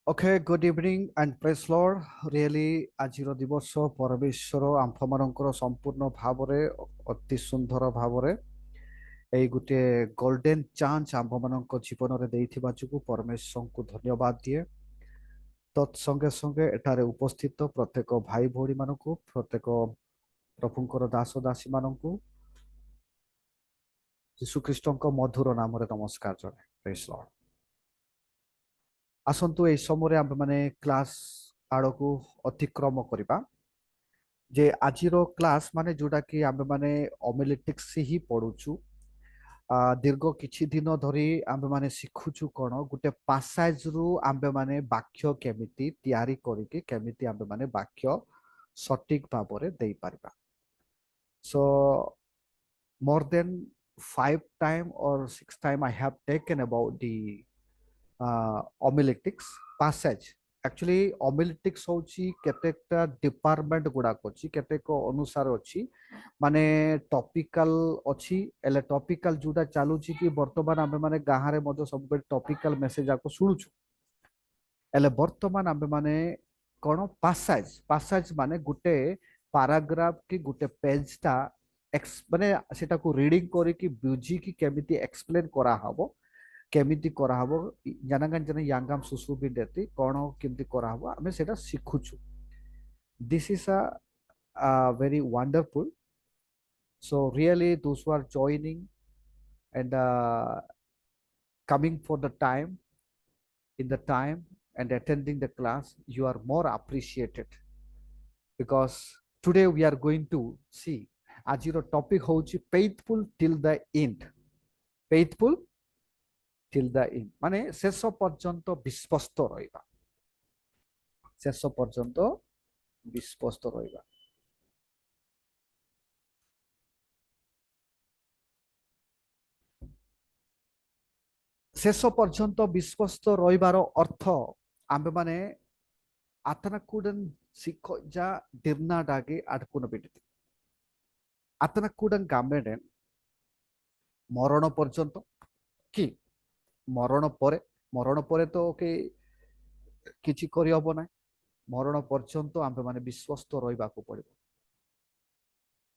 Okay, good evening and praise Lord. Really ଆଜିର ଦିବସ ପରମେଶ୍ୱର ଆମ୍ଭମାନଙ୍କର ସମ୍ପୂର୍ଣ୍ଣ ଭାବରେ ଅତି ସୁନ୍ଦର ଭାବରେ ଏଇ ଗୋଟିଏ ଗୋଲ୍ଡେନ୍ ଚାନ୍ସ ଆମ୍ଭମାନଙ୍କ ଜୀବନରେ ଦେଇଥିବା ଯୋଗୁଁ ପରମେଶ୍ୱରଙ୍କୁ ଧନ୍ୟବାଦ ଦିଏ। ତତ୍ ସଙ୍ଗେ ସଙ୍ଗେ ଏଠାରେ ଉପସ୍ଥିତ ପ୍ରତ୍ୟେକ ଭାଇ ଭଉଣୀମାନଙ୍କୁ ପ୍ରତ୍ୟେକ ପ୍ରଭୁଙ୍କର ଦାସ ଦାସୀମାନଙ୍କୁ ଯୀଶୁଖ୍ରୀଷ୍ଟଙ୍କ ମଧୁର ନାମରେ ନମସ୍କାର ଜଣାଏ। ପ୍ରେଜ୍ ଲର୍ଡ। ଆସନ୍ତୁ ଏହି ସମୟରେ ଆମ୍ଭେମାନେ କ୍ଲାସ୍ ଆଡ଼କୁ ଅତିକ୍ରମ କରିବା। ଯେ ଆଜିର କ୍ଲାସ୍ ମାନେ ଯୋଉଟାକି ଆମ୍ଭେମାନେ ଅମିଲେଟିକ୍ସ ହିଁ ପଢୁଛୁ। ଦୀର୍ଘ କିଛି ଦିନ ଧରି ଆମ୍ଭେମାନେ ଶିଖୁଛୁ କ'ଣ ଗୋଟେ ପାସାଜରୁ ଆମ୍ଭେମାନେ ବାକ୍ୟ କେମିତି ତିଆରି କରିକି କେମିତି ଆମ୍ଭେମାନେ ବାକ୍ୟ ସଠିକ ଭାବରେ ଦେଇପାରିବା। So more than 5 times or 6 times I have taken about the homiletics passage. Actually homiletics होची केतेकटा डिपार्टमेंट गुडाक अछि केतेक अनुसार अछि माने टॉपिकल अछि एले टॉपिकल जोटा चालू छी कि वर्तमान आमे माने गाहारे मधो सब टॉपिकल मैसेज आको सुनुछु एले वर्तमान आमे माने कोन passage passage माने गुटे पैराग्राफ की गुटे पेज ता माने सेटा को रीडिंग करी कि बुझी कि केमिति एक्सप्लेन करा हबो केमिति करा हबो जनागन जन यांगाम सुसु भी देती कोन केमिति करा हबो आमे सेटा सिखुछु। This is a very wonderful. So really those who are joining and coming for the time in the time and attending the class, you are more appreciated because today we are going to see ajiro topic hochi faithful till the end. Faithful till the end মানে শেষ পর্যন্ত বিশ্বস্ত রইবা, শেষ পর্যন্ত বিশ্বস্ত রইবা। শেষ পর্যন্ত বিশ্বস্ত রইবার অর্থ আম্ভে মানে আতনাকুডন শিখ যা ডিরনা ডাগে আটকুন বিডিতি আতনাকুডন গামেডেন মরণ পর্যন্ত কি মরণ পরে তো ওকে କିଛି କରିହବ ନାହିଁ। ମରଣ ପର୍ଯ୍ୟନ୍ତ ଆମ୍ଭେମାନେ ବିଶ୍ୱସ୍ତ ରହିବାକୁ ପଡ଼ିବ।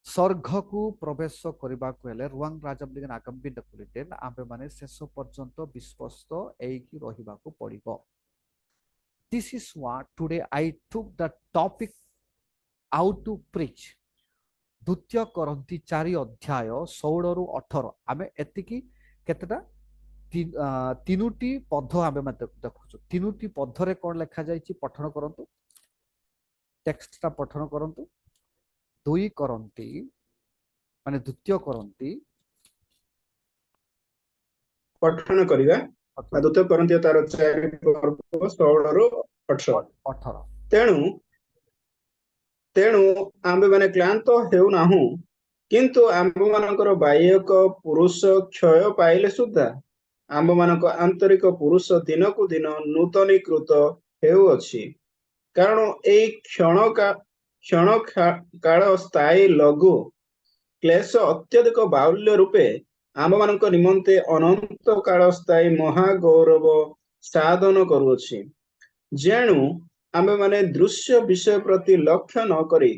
ସ୍ୱର୍ଗକୁ ପ୍ରବେଶ କରିବାକୁ ହେଲେ ରୁଆଙ୍ଗ ରାଜା ଆଗମ୍ବି ଡକୁଲିଟେନ୍ ଆମ୍ଭେମାନେ ଶେଷ ପର୍ଯ୍ୟନ୍ତ ବିଶ୍ୱସ୍ତ ହେଇକି ରହିବାକୁ ପଡ଼ିବ। This is what today I took the topic how to preach. ଦ୍ୱିତୀୟ କରନ୍ତି 4 ଅଧ୍ୟାୟ 16 ରୁ 18 ଆମେ ଏତିକି କେତେଟା ତିନୋଟି ପଦ ଆମେ ଦେଖୁଛୁ। ତିନୋଟି ପଦରେ କ'ଣ ଲେଖା ଯାଇଛି ପଠନ କରନ୍ତୁ, ଟେକ୍ସଟଟା ପଠନ କରନ୍ତୁ। 2 କରନ୍ତି ମାନେ ଦ୍ୱିତୀୟ କରନ୍ତି ପଠନ କରିବା ଦ୍ୱିତୀୟ କରନ୍ତି ତାର 4 ପର୍ବ 16 ରୁ 18। ତେଣୁ ଆମ୍ଭେମାନେ କ୍ଳାନ୍ତ ହେଉନାହୁଁ, କିନ୍ତୁ ଆମ୍ଭମାନଙ୍କର ବାହ୍ୟକ ପୁରୁଷ କ୍ଷୟ ପାଇଲେ ସୁଦ୍ଧା ଆମ୍ଭମାନଙ୍କ ଆନ୍ତରିକ ପୁରୁଷ ଦିନକୁ ଦିନ ନୂତନୀକୃତ ହେଉଅଛି। କାରଣ ଏଇ କ୍ଷଣ କାଳ ସ୍ଥାୟୀ ଲଘୁ କ୍ଲେଶ ଅତ୍ୟଧିକ ବାହୁଲ୍ୟ ରୂପେ ଆମ୍ଭମାନଙ୍କ ନିମନ୍ତେ ଅନନ୍ତ କାଳ ସ୍ଥାୟୀ ମହାଗୌରବ ସାଧନ କରୁଅଛି। ଯେଣୁ ଆମ୍ଭେମାନେ ଦୃଶ୍ୟ ବିଷୟ ପ୍ରତି ଲକ୍ଷ୍ୟ ନ କରି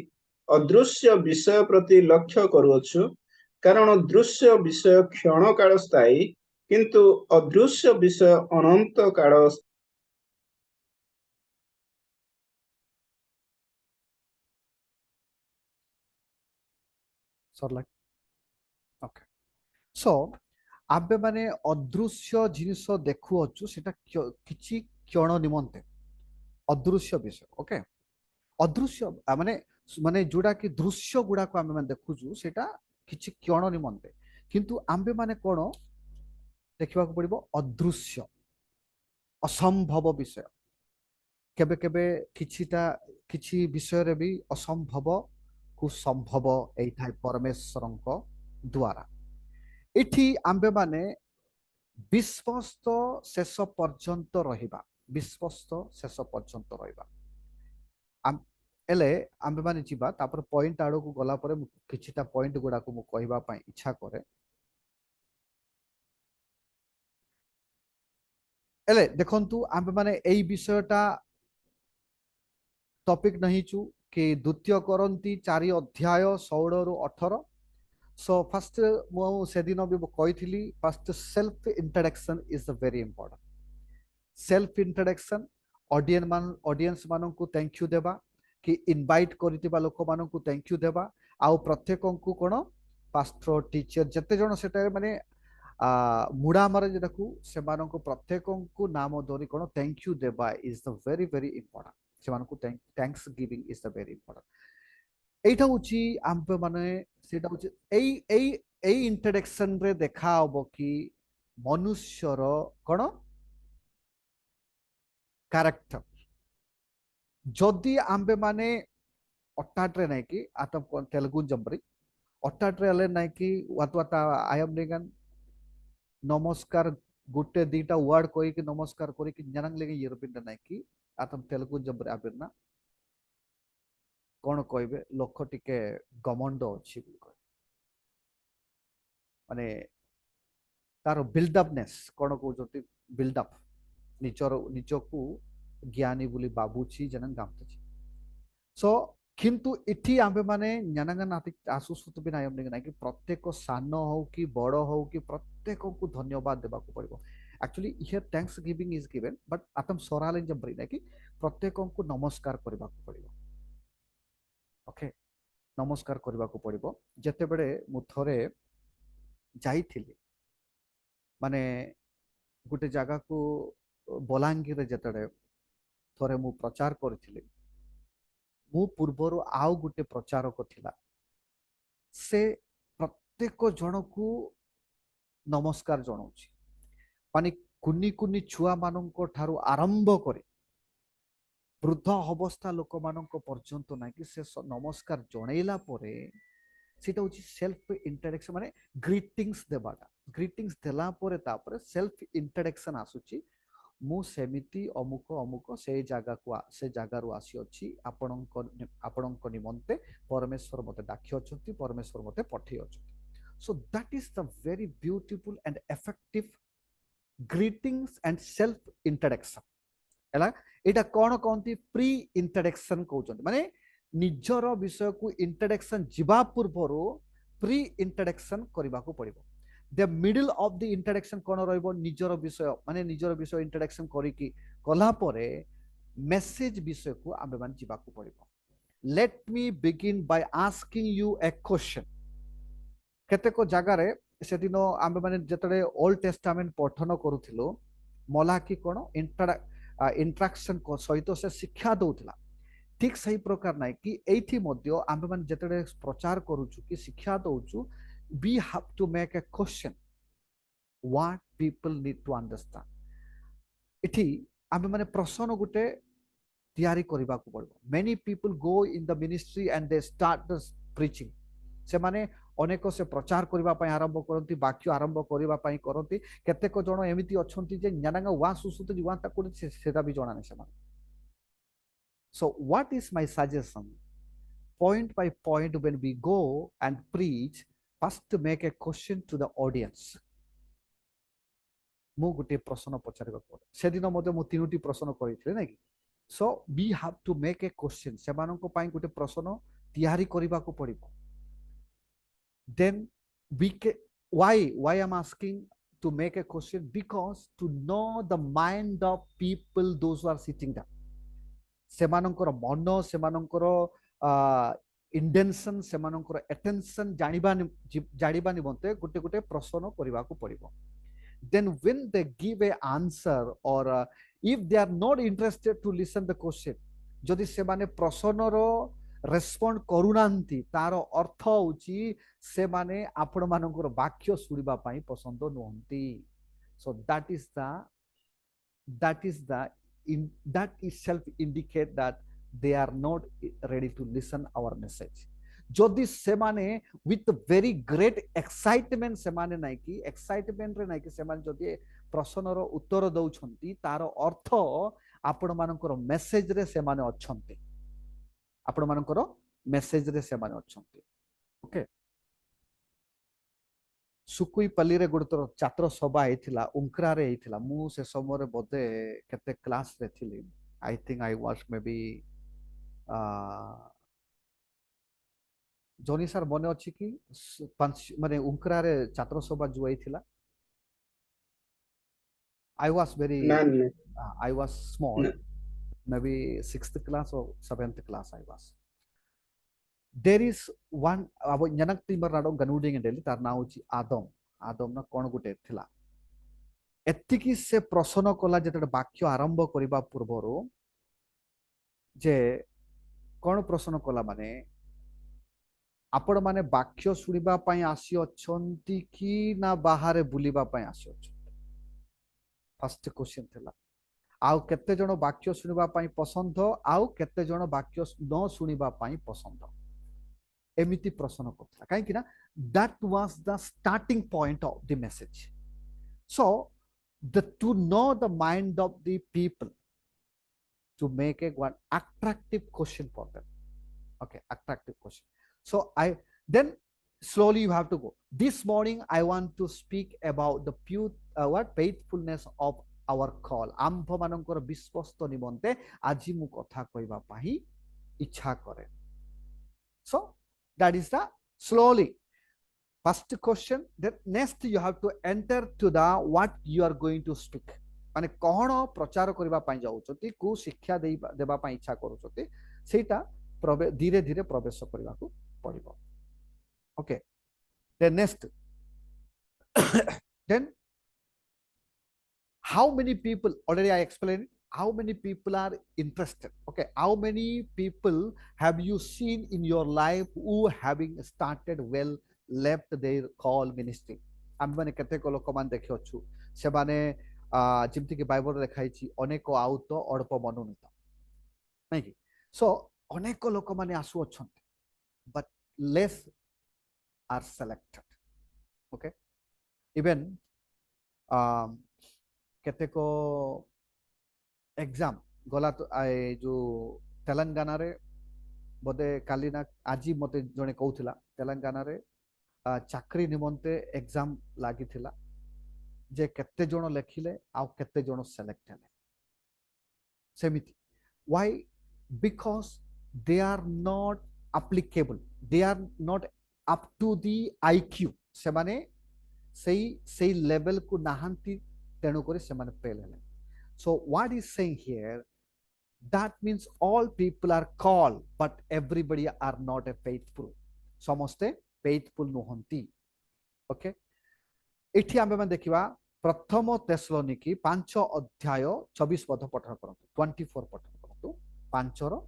ଅଦୃଶ୍ୟ ବିଷୟ ପ୍ରତି ଲକ୍ଷ୍ୟ କରୁଅଛୁ। କାରଣ ଦୃଶ୍ୟ ବିଷୟ କ୍ଷଣ କାଳ ସ୍ଥାୟୀ, କିନ୍ତୁ ଅଦୃଶ୍ୟ ବିଷୟ ଅନନ୍ତ କାଳ। ଓକେ, ସୋ ଆମ୍ଭେ ମାନେ ଅଦୃଶ୍ୟ ଜିନିଷ ଦେଖୁଅଛୁ ସେଟା କିଛି କ୍ଷଣ ନିମନ୍ତେ ଅଦୃଶ୍ୟ ବିଷୟ। ଓକେ, ଅଦୃଶ୍ୟ ମାନେ ମାନେ ଯୋଉଟା କି ଦୃଶ୍ୟ ଗୁଡାକ ଆମେ ମାନେ ଦେଖୁଛୁ ସେଟା କିଛି କ୍ଷଣ ନିମନ୍ତେ, କିନ୍ତୁ ଆମ୍ଭେ ମାନେ କ'ଣ ଦେଖିବାକୁ ପଡିବ ଅଦୃଶ୍ୟ ଅସମ୍ଭବ ବିଷୟ। କେବେ କେବେ କିଛି ବିଷୟରେ ବି ଅସମ୍ଭବ କୁ ସମ୍ଭବ ହେଇଥାଏ ପରମେଶ୍ୱରଙ୍କ ଦ୍ୱାରା। ଏଠି ଆମ୍ଭେ ମାନେ ବିଶ୍ୱସ୍ତ ଶେଷ ପର୍ଯ୍ୟନ୍ତ ରହିବା, ବିଶ୍ୱସ୍ତ ଶେଷ ପର୍ଯ୍ୟନ୍ତ ରହିବା। ହେଲେ ଆମ୍ଭେ ମାନେ ଯିବା ତାପରେ ପଏଣ୍ଟ ଆଡକୁ ଗଲା ପରେ କିଛିଟା ପଏଣ୍ଟ ଗୁଡାକୁ ମୁଁ କହିବା ପାଇଁ ଇଚ୍ଛା କରେ। एले देखंतु आम माने एई विषयटा टॉपिक नहींचु कि द्वितीय करंती 4 अध्याय 16 रु 18 सो फर्स्ट मु से दिन भी कही first self introduction is very important self introduction audience मान को थैंक यू देबा कि इनवाइट करथिबा लोक मान को थैंक यू देबा आउ प्रत्येक को कोन पास्टर टीचर जते जण सेटा माने मुड़ा मारे जेटाकू से मान को प्रत्येक को नाम धरी कोन थैंक यू देबा is the very very important से मान को thanks giving is the very important एटा होची आम्पे माने सेटा होची एई इंट्रोडक्शन रे देखा हबो कि मनुष्यर कोन कैरेक्टर जदि आम्बे माने अट्टाट्रे नाइ कि आतम तेलुगु जंबरी अट्टाट्रे हले नाइ कि वात आई एम निगन नमस्कार गुटे दीटा वर्ड कोई कि नमस्कार कोई कि जनंग लेगे यूरोपियन नाइ कि आतम तेलुगु जंबरी आबिरना कोन कहबे लोक टिके गमंड अछि माने तार बिल्डअपनेस कोन कहउजति बिल्डअप निचको ज्ञानी बोली बाबूची जनंग गामतची सो किंतु इठी आम्बे माने न्यानंगा नाति आसुसुत बिना आयम नहीं कि प्रत्येक सान हो कि बड़ हो कि प्रत्येक को धन्यवाद देबा को पड़िबो actually here Thanksgiving is given but आतम सोराले जंबरी ना कि प्रत्येक को नमस्कार करबा को पड़िबो ओके नमस्कार करबा को पड़िबो जते बेडे मु थरे जाईथिली माने गुटे जगह को बलांगीर जतडे थरे मु प्रचार करथिली मु पूर्वर आउ गुटे प्रचारक थिला से प्रत्येक जन को नमस्कार जनाऊँ माने कुनी कुनी छुआ मानक ठारू आरंभ करे वृद्ध अवस्था लोक मानक पर्यंत ना कि से नमस्कार जनइला परे सेटा होची सेल्फ इंट्रोडक्शन माने ग्रीटिंग्स देबाटा ग्रीटिंग्स देला परे तापरे सेल्फ इंट्रोडक्शन आसुची मु सेमिति अमुक अमुक से जगह रु आसी अछि आपणक निमंते परमेश्वर मते डाकी अछंती परमेश्वर मते पठै अछंती so that is the very beautiful and effective greetings and self introduction एला एटा कोन कोंती प्री इंट्रोडक्शन कहउछंती माने निजर विषय को इंट्रोडक्शन जिबा पूर्वरो प्री इंट्रोडक्शन करबा को पड़िबो the middle of the introduction कोन रहइबो निजर विषय माने निजर विषय इंट्रोडक्शन करी कि कला परे मेसेज विषय को आबे मान जिबा को पड़िबो let me begin by asking you a question केते को जगह रे सेदिनो आबे माने जतडे ओल्ड टेस्टामेंट पठन करूथिलो मलाकी कोन इंट्रैक्शन को सहित से शिक्षा दउथला ठीक सही प्रकार ना कि एठी मध्य आबे मान जतडे प्रचार करूछु कि शिक्षा दउछु we have to make a question what people need to understand इठी आमे माने प्रश्न गुटे तैयारी करबा को पड़ो many people go in the ministry and they start the preaching से माने अनेक से प्रचार करबा पई आरंभ करंती वाक्य आरंभ करबा पई करंती केतेक जण एमिति अछंती जे न्यानांगा वा सुसुत जीवा ताको सेटा भी जणा नै से मान so what is my suggestion point by point when we go and preach first to make a question to the audience मु गुटे प्रश्न पचारबा पड़े से दिन मते मु तीनोटी प्रश्न करिथिले नै कि so we have to make a question से मानको पई गुटे प्रश्न तैयारी करबा को पड़िबो then we why I'm asking to make a question because to know the mind of people those who are sitting down से मानकर मन से मानकर इंटेंशन से मानकर अटेंशन जानिबा निमंते गुटे गुटे प्रश्न करबा को पड़िबो then when they give a answer or if they are not interested to listen the question जदि से माने प्रश्न रो रेस्पोंड करूनांती तार अर्थ होची से माने आपण मानकर वाक्य सुनिबा पई पसंद नहंती so that itself indicate that they are not ready to listen our message जदि से माने with very great excitement से माने नाइ कि excitement रे नाइ कि से माने जदि प्रश्न रो उत्तर दउछंती तार अर्थ आपण मानकर मेसेज रे से माने अछंती आपण मानकर मेसेज रे से माने अछंती ओके सुकुईपल्ली रे गुरुतर छात्र सभा हेतिला उंकरा रे हेतिला मु से समय रे बोधे केते क्लास रे थिली I think I was maybe जोनी सर मने अछि कि पांच माने उंकरा रे छात्र सभा जो हेतिला आई वाज वेरी ना ना आई वाज स्मॉल ना maybe 6th class or 7th class I was. There is one abo nyanak timber nado ganuding endeli tar na hochi Adam. Adam na kon gute thila. ଏତିକି ସେ ପ୍ରଶ୍ନ କଲା ଯେତେବେଳେ ବାକ୍ୟ ଆରମ୍ଭ କରିବା ପୂର୍ବରୁ ଯେ କଣ ପ୍ରଶ୍ନ କଲା ମାନେ ଆପଣ ମାନେ ବାକ୍ୟ ଶୁଣିବା ପାଇଁ ଆସିଅଛନ୍ତି କି ନା ବାହାରେ ବୁଲିବା ପାଇଁ ଆସିଅଛନ୍ତି ଫାର୍ଷ୍ଟ କ୍ୱେଶ୍ଚନ ଥିଲା ଆଉ କେତେ ଜଣ ବାକ୍ୟ ଶୁଣିବା ପାଇଁ ପସନ୍ଦ ଆଉ କେତେ ଜଣ ବାକ୍ୟ ନ ଶୁଣିବା ପାଇଁ ପସନ୍ଦ ଏମିତି ପ୍ରଶ୍ନ କରୁଥିଲା କାହିଁକି ନା that was the starting point of the message. So to know the mind of the people to make a one attractive question for them. Okay, attractive question. So then slowly you have to go. This morning I want to speak about the pure what faithfulness of our call. आम्भ मानकर विश्वस्त निमंते आजि मु कथा कहबा पाही इच्छा करे. So that is the slowly first question. Then next you have to enter to the what you are going to speak. माने कौन प्रचार करबा पाई जाउछती को शिक्षा देबा पाई इच्छा करूछती सेटा धीरे धीरे प्रवेश करबा को पड़िबो. Okay, then next then how many people already I explained how many people are interested. Okay, how many people have you seen in your life who having started well left their call ministry. आम माने केते को लोक मान देखि अछु से माने जिमति कि बाइबल लिखाई छी अनेक आउ तो अल्प मनोनीत नै कि सो अनेक लोक माने आसु अछंती but less are selected. Okay, even केते को एग्जाम गला तो ए जो तेलंगाना रे बोधे काली ना आजी मते जने कहउथिला तेलंगाना रे चाकरी निमंते एग्जाम लागि थिला जे केते जण लेखिले आ केते जण सेलेक्ट हेले सेमिति why because they are not applicable, they are not up to the IQ से माने सही लेवल को नाहंती तेणु करी से माने फेल हेले. So what is saying here, that means all people are called but everybody are not a faithful. समस्ते faithful नुहंती. Okay, एठी आमे माने देखिबा प्रथम तेसलोनिकी 5 अध्याय 24 पद पठन करंतु 24 पठन करंतु 5 रो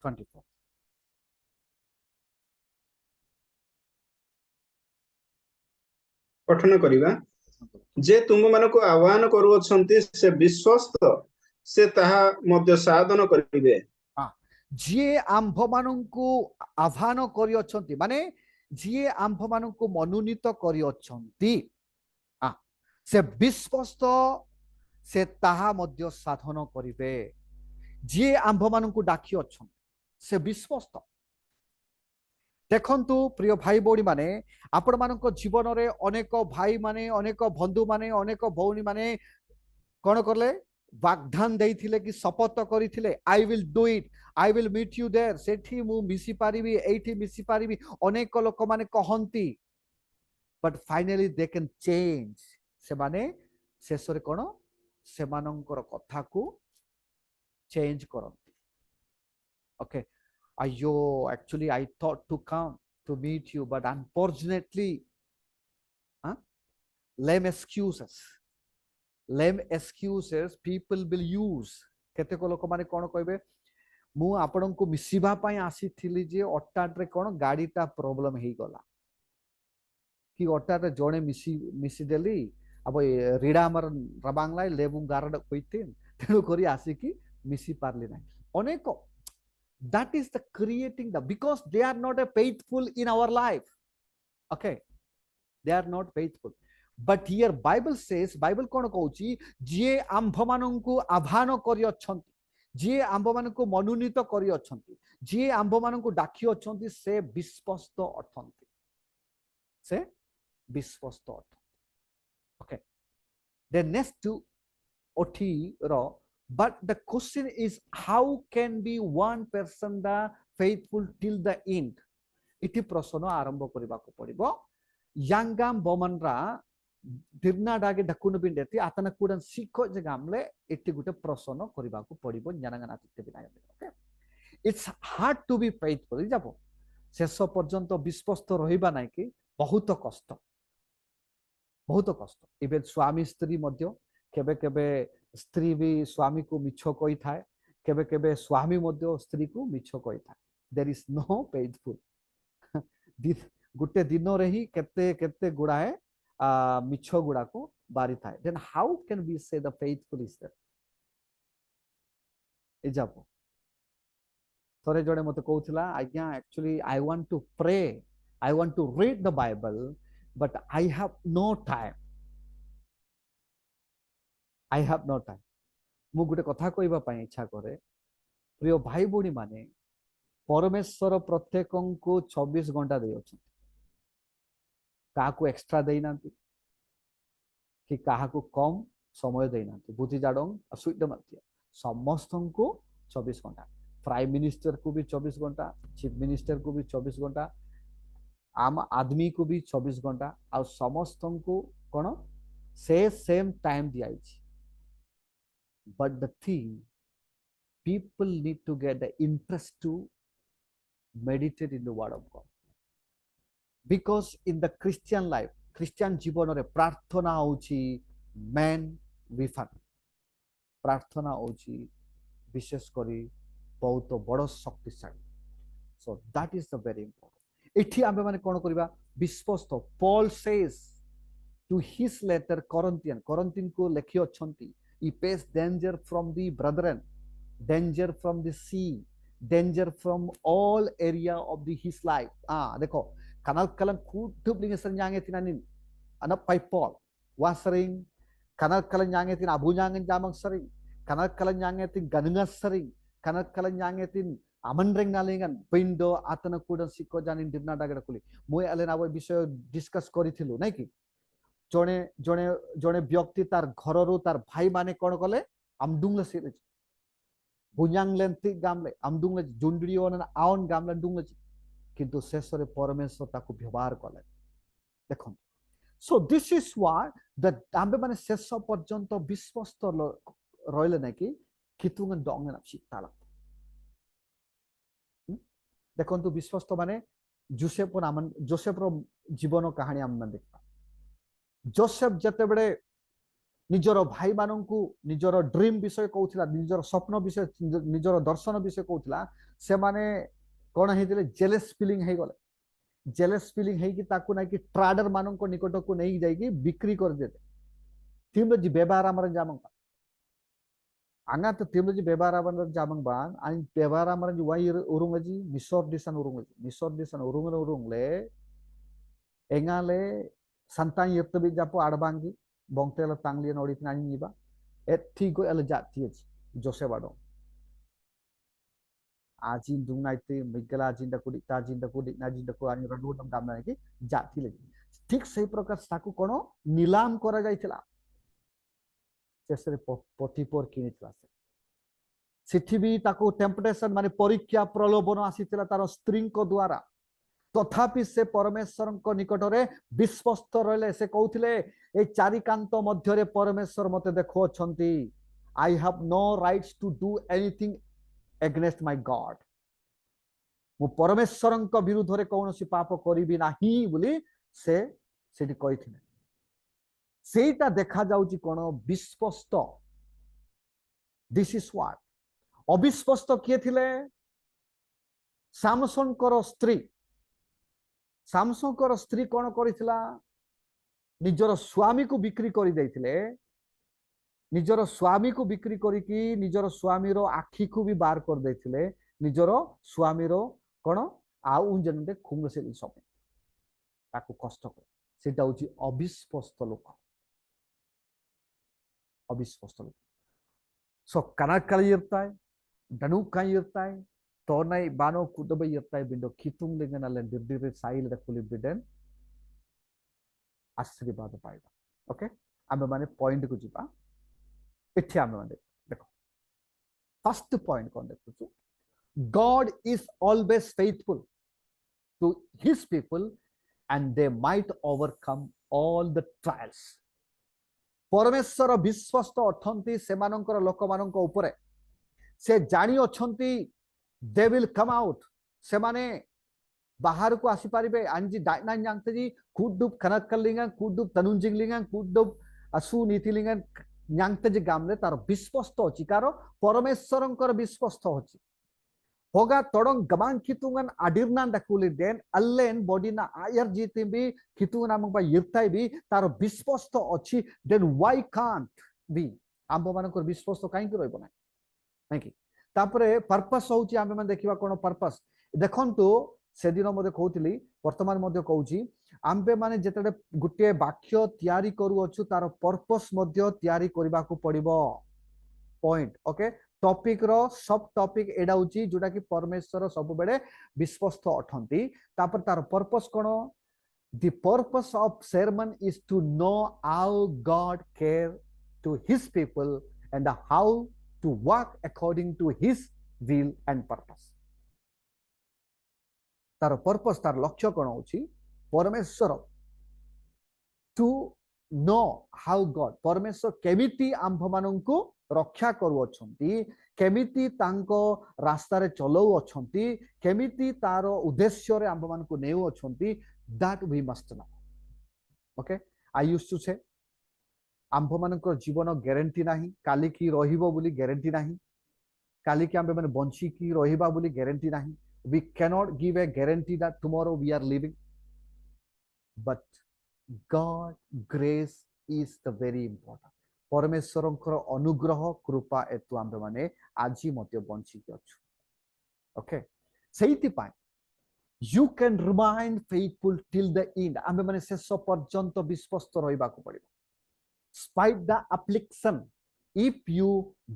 24 पठन करिवा जे तुम मानको आह्वान करूछंती से विश्वस्त से ताहा मध्य साधन करिवे. जे आम्भ माननकु आह्वान करि अछंती माने जे आम्भ माननकु मनोनीत करि अछंती से विश्वस्त से ताहा मध्य साधन करिवे. जे आम्भ माननकु डाकी अछंती से विश्वस्त. देखंतु प्रिय भाई भौणी माने आपण मानक जीवन रे अनेक भाई माने अनेक बंधु माने अनेक भौणी माने कोन करले वाग्दान देइथिले कि शपथ करिथिले I will do it, I will meet you there, सेठी मु मिसी पारिबी एठी मिसी पारिबी अनेक लोक माने कहंती but finally they can change. से माने शेषरे कोन से मानकर कथा को चेंज करंती. Okay, Ayo, actually I thought to come to meet you but unfortunately lame excuses people will use. केते को लोक माने कोन कहबे मु आपन को मिसिबा पई आसी थिली जे अट्टाट रे कोन गाडीटा प्रॉब्लम हेई गला कि अट्टाट जणे मिसी देली अब रीडा हमर रबांगलाई लेबु गारड कइते तेनु करी आसी कि मिसी पारली नै अनेक. That is the creating the because they are not a faithful in our life. Okay, they are not faithful. But here Bible says Bible कोन कहउची जे आम्भ माननकु आह्वान करि अछंती जे आम्भ माननकु मनोनीत करि अछंती जे आम्भ माननकु डाकी अछंती से विश्वस्त अछंती. ସେ ବିଶ୍ୱସ୍ତ ଅଟନ୍ତି। Okay. The next to OT raw, but the question is how can be one person the faithful till the end? इति प्रश्न आरंभ କରିବାକୁ ପଡିବ। यांगाम बोमनरा दिर्नाडागे ढकुन बिंडेती आतन कुडन सिको जगामले इति गुटे प्रश्न କରିବାକୁ ପଡିବ ଜ୍ଞାନଗାନା ଚିତ୍ତେ ବିନାୟ। Okay, it's hard to be faithful जाबो शेष पर्यंत विश्वस्त रहिबा नै कि बहुत कष्ट, बहुत कष्ट। इवन स्वामी स्त्री मध्य केबे केबे स्त्री भी स्वामी को मिछ कहि थाए, केबे केबे स्वामी मध्य स्त्री को मिछ कहि थाए। There is no faithful. गुटे दिन रे ही केते केते गुडाए मिछ गुडा को बारी थाए। Then how can we say the faithful is there? ए जाबो थरे जड़े मते कहउथिला आज्ञा actually I want to pray, I want to read the Bible but I have no time, I have no time. मु गुटे कथा कहबा पई इच्छा करे प्रिय भाई बोणी माने परमेश्वर प्रत्येकं को 24 घंटा दे अछि, काहाकू एक्स्ट्रा देना कि काहाकू कम समय देना बुद्धि जाडंग असुइद मध्य समस्तन को 24 घंटा। प्राइम मिनिस्टर को भी 24 घंटा, चीफ मिनिस्टर को भी 24 घंटा, आम आदमी को भी 24 घंटा आ समस्तन को कोन से सेम टाइम दिया। But the thing people need to get the interest to meditate in the word of God, because in the Christian life, Christian जीवन रे प्रार्थना होची मैन विफन, प्रार्थना होची विशेष करी बहुत बड़ शक्तिशाली। So that is the very important. एठी आमे माने कोन करबा विश्वस्त। Paul says to his letter Corinthian, Corinthian को लेखि अछंती he faced danger from the brethren, danger from the sea, danger from all area of the his life. देखो kanal kalan kutub sering nyangetin anin anak pai Paul wasering kanal kalan nyangetin abu nyangen jamang sering, kanal kalan nyangetin ganengas sering, kanal kalan nyangetin amandreng nalingan pindo atana kudan sikko janin dirna dagada kuli moi alen abo বিষয় discuss করিथिलु নাই कि जणे जणे जणे व्यक्ति तार घररु तार भाई माने कोन कले आमदुंगले सिले बुयांगलेन ति गामले आमदुंगले जुंडरियोन आउन गामले दुंगले किंतु शेषरे परमेश्वर ताको व्यवहार कले। देखो so this is why the आम्बे माने शेष पर्यंत विश्वस्त रहिले नै कि कितुंग डंगन सिताला। देखंतु विश्वस्त माने जोसेफ नामन जोसेफ रो जीवन कहानी आम देखा। जोसेफ जते बड़े निजर भाई माननकु निजर ड्रीम विषय कहउथिला, निजर स्वप्न विषय निजर दर्शन विषय कहउथिला, से माने कोन हेतिले जेलस फीलिंग हे गले। जेलस फीलिंग हे कि ताकु ना कि ट्रेडर माननको निकट को नहीं जाई कि बिक्री कर देते। तिमजी व्यवहार हमर जामंग आंगा तो तिमजी व्यवहार हमर जामंग बान आणि व्यवहार हमर जी वाई उरुंगजी मिसर दिसन उरुंगले एंगाले santan yurtu bi japo adbangi bongtela tangli nori tinani niba ethigo ele jati jose bado ajin dungaite migala jinda kudi na jinda ko ani randu dam dam ki jati le ठीक सही प्रकार ताकू कोन नीलाम करा जाइथिला चेसरे पतिपर किनिथिला से सिठी भी ताकू टेम्पटेशन माने परीक्षा प्रलोभन आसीथिला तार स्त्री को द्वारा। तथापि से परमेश्वर निकट रे विश्वस्त रहिले से कहउथिले ए चारिकांत मध्य रे परमेश्वर मते देखो छंती I have no rights to do anything against my God. मु परमेश्वर विरुद्ध रे कोनोसी पाप करिबि नाही बोली से सेठी कहिथिले। सेटा देखा जाउची कोन विश्वस्त। दिस इज व्हाट अविश्वस्त किए थिले सामसन कर स्त्री। सामसंकर स्त्री कौन करिथिला निजर स्वामी को बिक्री करि दैथिले, निजर स्वामी को बिक्री करिकी निजर स्वामी रो आखी को भी बार कर दैथिले, निजर स्वामी रो कोन आउ जनते खुंग से सब ताको कष्ट कर सेटा होची अविश्वस्त लोक। अविश्वस्त लोक सो कनकल इर्ताय दनुका इर्ताय तोनाई बानो कुदबे इर्ताय बिंदो खितुंग लेंगन अले दिरदिरे साइल द कुली बिडेन आशीर्वाद पाइबा ओके आमे माने पॉइंट को जीवा इथे आमे माने देखो फर्स्ट पॉइंट कोन देखु God is always faithful to his people and they might overcome all the trials परमेश्वर विश्वस्त अछंती सेमानंकर लोक मानंक ऊपर से जानी अछंती दे विल कम आउट से माने बाहर को आसी पारिबे अंजी दाइना जानते जी कुडुब कनक कलिंगा कुडुब तनुंजिंगलिंगा कुडुब असु नीतिलिंगा जानते जी गामले तार विश्वस्त अछि कार परमेश्वरंकर विश्वस्त अछि होगा तोड़ों गमांग कितुंगन आदिरनान दाकुली देन अल्लेन बॉडीना आयर जीती भी कितुंगन आमंग बा यिरताई भी तारो विश्वस्त अच्छी देन व्हाई कांट बी आंबो मानकर विश्वस्त काहे कि रहबो ना नहीं कि तापरे पर्पस होची आमे मन देखिबा कोन पर्पस देखंतु से दिन मते कहउतली वर्तमान मते कहउची आंबे माने जेतडे गुटे वाक्य तयारी करू अछु तारो पर्पस मते तयारी करबा को पड़िबो पॉइंट ओके टॉपिक रो सब टॉपिक एडा होची जोटा कि परमेश्वर सब बेले विश्वस्त अठंती तापर तार purpose cone the purpose of sermon is to know how God care to his people and how to work according to his will and purpose तार पर्पस तार लक्ष्य कोन होची परमेश्वर टू नो हाउ गॉड परमेश्वर केमिति आंभ मानंकु रक्षा करू अछंती केमिति तांको रास्ता रे चलौ अछंती केमिति तारो उद्देश्य रे आंभ मानकु नेउ अछंती that we must know okay I used to say आंभ मानकर जीवन ग्यारंटी नाही काली की रहिबो बोली ग्यारंटी नाही काली की आंबे माने बंची की रहिबा बोली ग्यारंटी नाही we cannot give a guarantee that tomorrow we are living but God grace is the very important परमेश्वरंकर अनुग्रह कृपा एतु आंबे माने आजी मते बंची के अछु ओके सेहिति पाए you can remain faithful till the end आंबे माने शेष पर्यंत विश्वस्त रहिबा को पड़िबो despite the affliction if you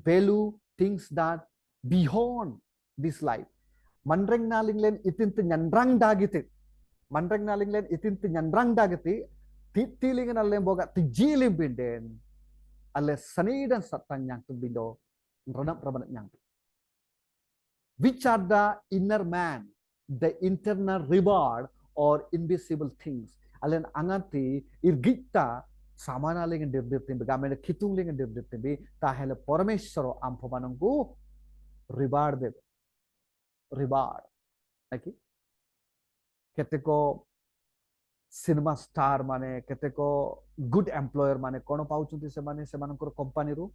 value things that beyond this life manreng nalinglen itinti nyanrang dagite manreng nalinglen itinti nyanrang dagite titilingan alle boga tijilim binden alle sanidan satang yang bindo ranap rabanat yang which are the inner man the internal reward or invisible things allen angati irgita samana lingen dirdirtin gamene khitung lingen dirdirtin bi tahele parmeshwar amphomananku reward debe reward naki keteko cinema star माने केतेको good employer माने कोन पाउचुंती से माने सेमानकर company रु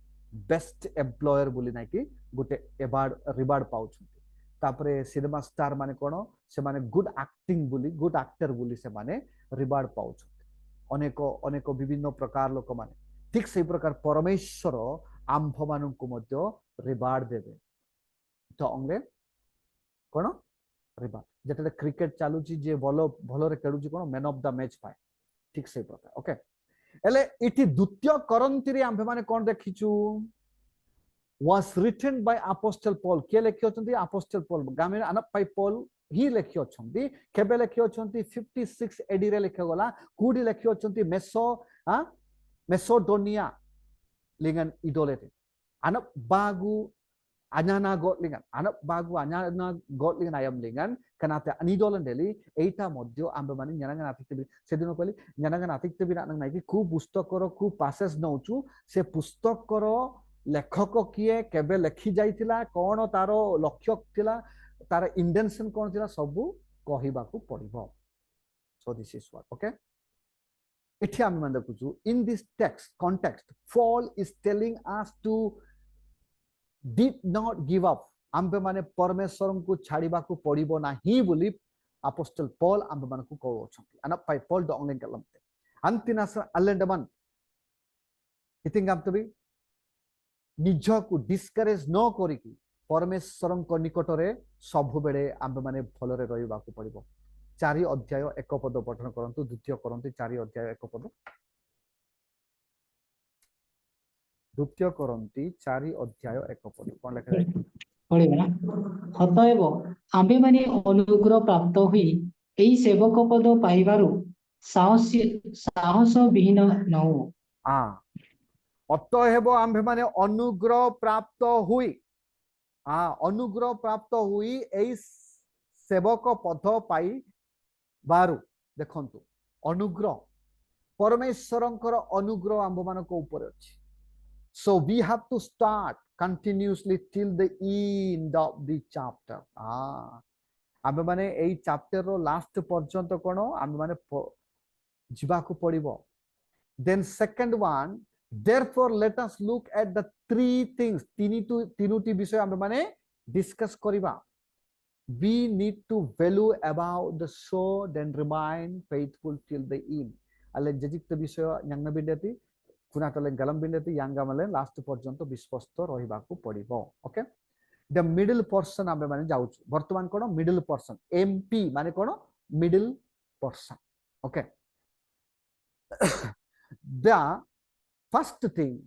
best employer बोली नै कि गुटे award reward पाउचुंती तापरे सिनेमा स्टार माने कोन से माने गुड एक्टिंग बोली गुड एक्टर बोली से माने रिवार्ड पाउचुंती अनेको अनेको विभिन्न प्रकार लोक माने ठीक सेही प्रकार परमेश्वर आंभ माननकु मध्य रिवार्ड देबे तो अंगले कोन रिवार्ड जेटा क्रिकेट चालुची जे भलो भलो रे खेलुची कोन मैन ऑफ द मैच पाए ठीक से प्रकार ओके एले इति द्वितीय करंती रे आंबे माने कोन देखिचू was written by apostle paul के लेखि अछंती apostle paul गामे अनप पाई paul ही लेखि अछंती केबे लेखि अछंती 56 एडी रे लेखि गला कुडी लेखि अछंती मेसोडोनिया लिंगन इडोलेटे अनप बागु anyana god lingan anak bagu anyana god lingan ayam lingan kanate anidolan deli eita modyo ambe mani nyanangan atiktebi sedino kali nyanangan atiktebi nang naiki ku pustakor ku passes nouchu se pustakor लेखक किए केबे लेखि जाइतिला कोन तारो लक्ष्य थिला तार intention कोन थिला सब कहिबा को पड़िबो so this is what okay इथे हम मन देखुछु in this text context Paul is telling us to did not give up आंबे माने परमेश्वर को छाड़ीबा को पड़िबो नाही बोली अपोस्टल पॉल आंबे माने को कहउ छथि अना पाई पॉल द ऑनलाइन कलमते अंतिनास अलेंडमन इथिंग तबी निज को डिस्करेज न करी की परमेश्वर को निकट रे सब बेले आंबे माने भलरे रहिबा को पड़िबो 4 अध्याय 1 पद पठन करंतु द्वितीय करंतु 4 अध्याय 1 पद द्वितीय करंती 4 अध्याय 1 पद कोन लेखा जाय पढ़िबा अतएव आम्भे माने अनुग्रह प्राप्त हुई एई सेवक पद पाइबारु साहस साहस विहीन न हो। हाँ अतएव आम्भे माने अनुग्रह प्राप्त हुई हाँ अनुग्रह प्राप्त हुई एई सेवक पद पाई बारू देखंतु अनुग्रह परमेश्वरंकर अनुग्रह आम्भ मानक ऊपर अछि so we have to start continuously till the end of the chapter आम्भे माने एई चैप्टर रो लास्ट पर्यंत कोन आम्भे माने जिबाकू पड़िबो then second one therefore let us look at the three things तीनुटी विषय आम्भे माने डिस्कस करिबा we need to value about the show then remain faithful till the end ale jejik विषय yang nabindati kunatale galam bindati yang gamale last पर्यंत विश्वस्त रहिबाकू पड़िबो okay the middle portion आम्भे माने जाउछु वर्तमान कोन middle portion mp माने कोन middle portion okay the first thing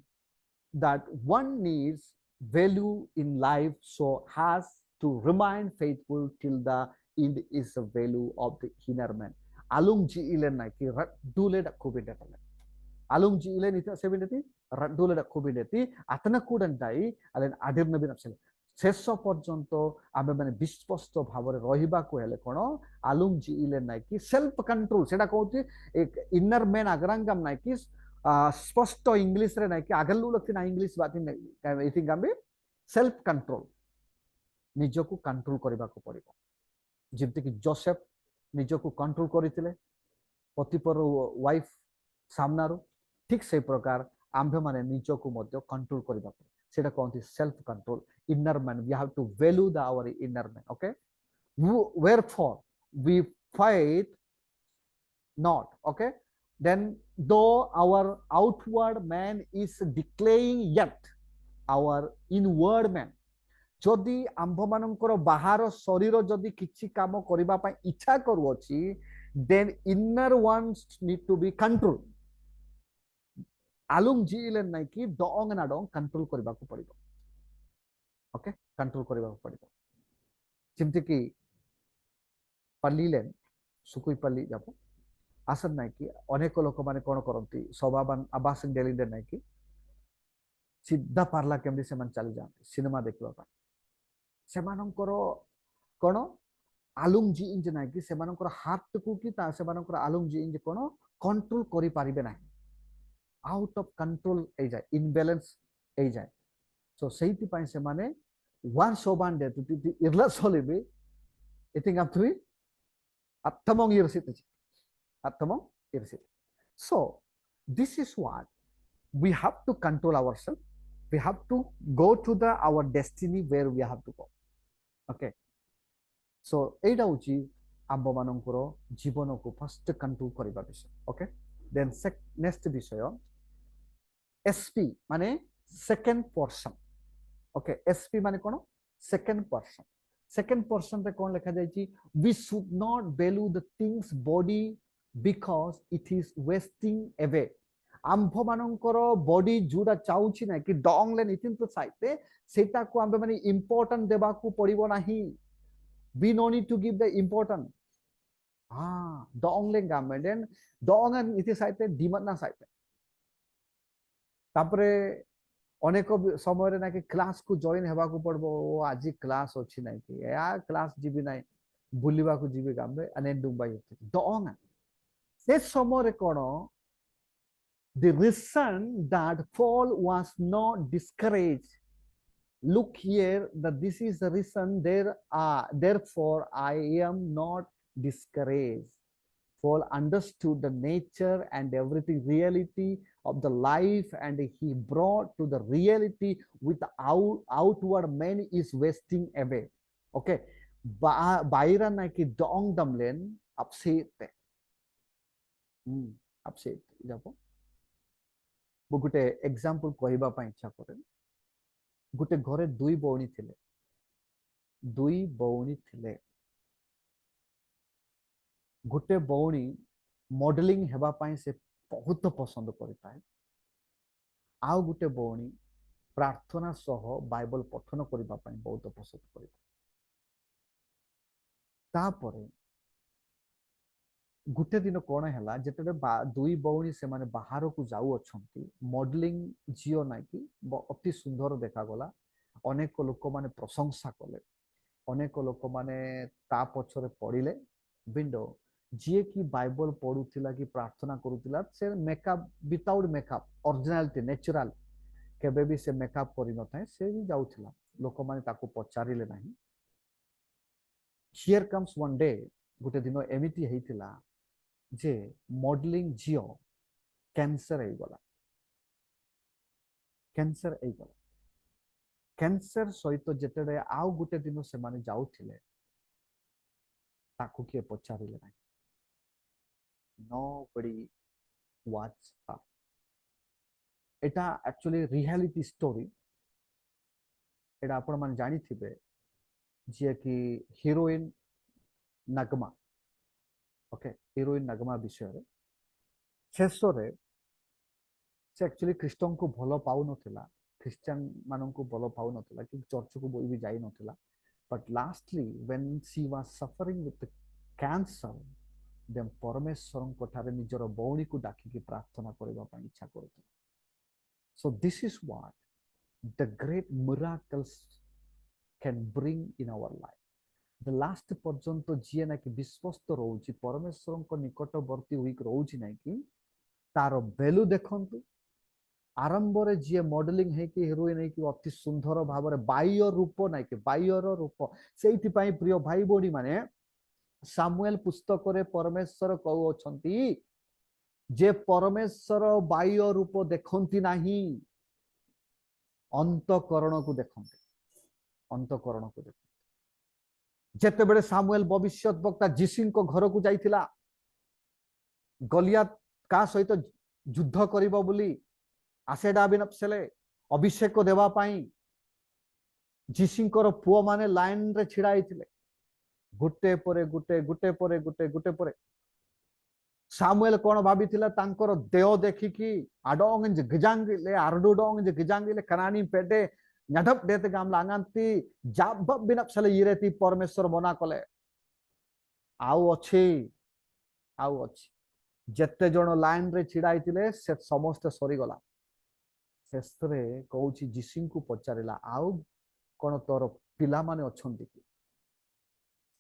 that one needs value in life so has to remain faithful till the end is the value of the inner man alung ji ilen na ki dule da kubindetale alung ji ilen ita sebindeti dule da kubindeti atana kudandai alen adir nabi napsele ଶେଷ ପର୍ଯ୍ୟନ୍ତ ଆମେ ମାନେ ବିଶ୍ୱସ୍ତ ଭାବରେ ରହିବାକୁ ହେଲେ କ'ଣ ଆଲୁଙ୍ଗ G ଇଲେ ନାଇଁ କି ସେଲ୍ଫ କଣ୍ଟ୍ରୋଲ ସେଟା କହୁଛି ଇନର ମେନ୍ ଆଗ୍ରାଙ୍ଗାମ ନାଇଁ କି ସ୍ପଷ୍ଟ ଇଂଲିଶ ରେ ନାଇଁ କି ଆଗଲୁ ଲକ୍ତି ନା ଇଂଲିଶ ବାତି ଏଥି ଗାମ୍ବି ସେଲ୍ଫ କଣ୍ଟ୍ରୋଲ ନିଜକୁ କଣ୍ଟ୍ରୋଲ କରିବାକୁ ପଡିବ ଯେମିତି କି ଯୋସେଫ ନିଜକୁ କଣ୍ଟ୍ରୋଲ କରିଥିଲେ ପତିପର ୱାଇଫ ସାମ୍ନାରୁ ଠିକ ସେଇ ପ୍ରକାର ଆମ୍ଭେ ମାନେ ନିଜକୁ ମଧ୍ୟ କଣ୍ଟ୍ରୋଲ କରିବାକୁ ସେଟା କହନ୍ତି self control inner man we have to value our inner man okay wherefore we fight not okay then though our outward man is declaying yet our inward man जदि आंभ मानकर बाहर शरीर जदि किछि काम करिबा पय इच्छा करू अछि then inner ones need to be control आलुम जीलेन नै कि डोंग ना डोंग कंट्रोल करबा को पड़िबो ओके कंट्रोल करबा को पड़िबो जेमति कि पल्ली लेन सुकुई पल्ली जाबो आसन नै कि अनेक लोक माने कोन करंती सभाबान आवास डेली दे नै कि सीधा पार्ला केमदी से मन चली जाते सिनेमा देखबा पय सेमानंकर कोन आलुम जी इंज नै कि सेमानंकर हार्ट को कि ता सेमानंकर आलुम जी इंज कोन कंट्रोल करि पारिबे नै आउट ऑफ कंट्रोल ए जाय इनबैलेंस ए जाय सो सेहिति पय से माने वन सोबान दे तुति इरला सोलिबे इथिंग अप थ्री अत्तमंग इरसित अत्तमंग इरसित so this is what we have to control ourselves we have to go to the our destiny where we have to go okay so एटा होची आंब मानकर जीवन को फर्स्ट कंट्रोल करबा विषय okay then next विषय एसपी माने सेकंड पर्सन okay एसपी माने कोन second person रे कोन लिखा जाय छी we should not value the things body because it is wasting away आंभ मानकर बॉडी जुडा चाउछि ना कि डोंग ले नितिन तो साइते सेटा को आंबे माने इंपोर्टेंट देबा को पड़िबो नाही we no need to give the important Dong ले गामेन डोंग इति साइते डिमत ना साइते तापरे अनेक समय रे ना कि क्लास को जॉइन हेबा को पड़बो आज क्लास अछि ना कि यार क्लास जीबी नाही बुलिबा को जीबी गामे अने डुबाई डोंग से समय रे कोन the reason that Paul was not discouraged. Look here that this is the reason therefore I am not discouraged. Paul understood the nature and everything reality of the life and he brought to the reality with the outward man is wasting away. Okay. Baira na ki dong damlen upset. Upset. Japo. गोटे example कहबा पय इच्छा करे गोटे घरे दुई बौणी थिले गोटे बौणी मॉडलिंग हेबा पय से बहुत पसंद करताय आ गोटे बौणी प्रार्थना सह बाइबल पठन करबा पय बहुत पसंद करताय तापरे गुटे दिन कौन है जिते दुई भौणी से माने बाहर को जाऊ अछंती मॉडलिंग झील ना कि अति सुंदर देखागला अनेक लोक माने प्रशंसा कले अनेक लोक माने ता पछरे पड़िले विंडो जी कि बाइबल पढ़ुला कि प्रार्थना करुला से makeup without makeup originality natural केबे भी से मेकअप करि न थाए से भी जाउथिला लोक माने ताको पचारिले नाही हियर कम्स वन डे गुटे दिन एमिति हेतिला जे मॉडलिंग झियो कैंसर हो गला कैंसर हो गला कैंसर सहित जेतेबे आउ गुटे दिन से माने जाउथिले ताको किए पचारिले नाही nobody watch her एटा एक्चुअली रियलिटी स्टोरी एटा आपण मान जानि थिबे जे कि हीरोइन नगमा ओके हीरोइन नगमा विषय रे शेष रे से एक्चुअली क्रिस्टन को भलो पाउ नथिला क्रिश्चियन मानन को भलो पाउ नथिला कि चर्च को बोई भी जाई नथिला but lastly when she was suffering with cancer then परमेश्वर को ठारे निजर बौणी को डाकी की प्रार्थना करबा पई इच्छा करथि so this is what the great miracles can bring in our life the last पर्यंत जी ना कि विश्वस्त रोची परमेश्वर को निकटवर्ती हुई रोची ना कि तार वैल्यू देखंतु आरंभ रे जी मॉडलिंग है कि हीरोइन है कि अति सुंदर भाव रे बाह्य रूप ना कि बाह्यर रूप सेइति पई प्रिय भाई बोडी माने सामुएल पुस्तक रे परमेश्वर कहू अछंती जे परमेश्वर बाह्य रूप देखंती नाही अंतकरण को देखंती अंतकरण को देखंती जेते बेले सामुएल भविष्यत वक्ता जिसिन को घर को जाइथिला गलियात का सहित युद्ध करिबो बोली आसेडाबिनपसेले अभिषेक देवा पाई जिसिंकर पुओ माने लाइन रे छिड़ा आइथिले गुटे परे गुटे गुटे परे गुटे गुटे परे सामुएल कोन भाबिथिला तांकर देह देखिकी आडोंग जे गजांगिले आरडोडोंग जे गजांगिले कनानी पेटे न्याडप देते गाम लांगांती जाब बिनपसेले यिरेती परमेश्वर मना कले आउ अछि जेते जण लाइन रे छिड़ा आइथिले से समस्त सरी गला शेषरे कहूची जिसिं को पचारिला आउ कोन तोर पिला माने अछंती कि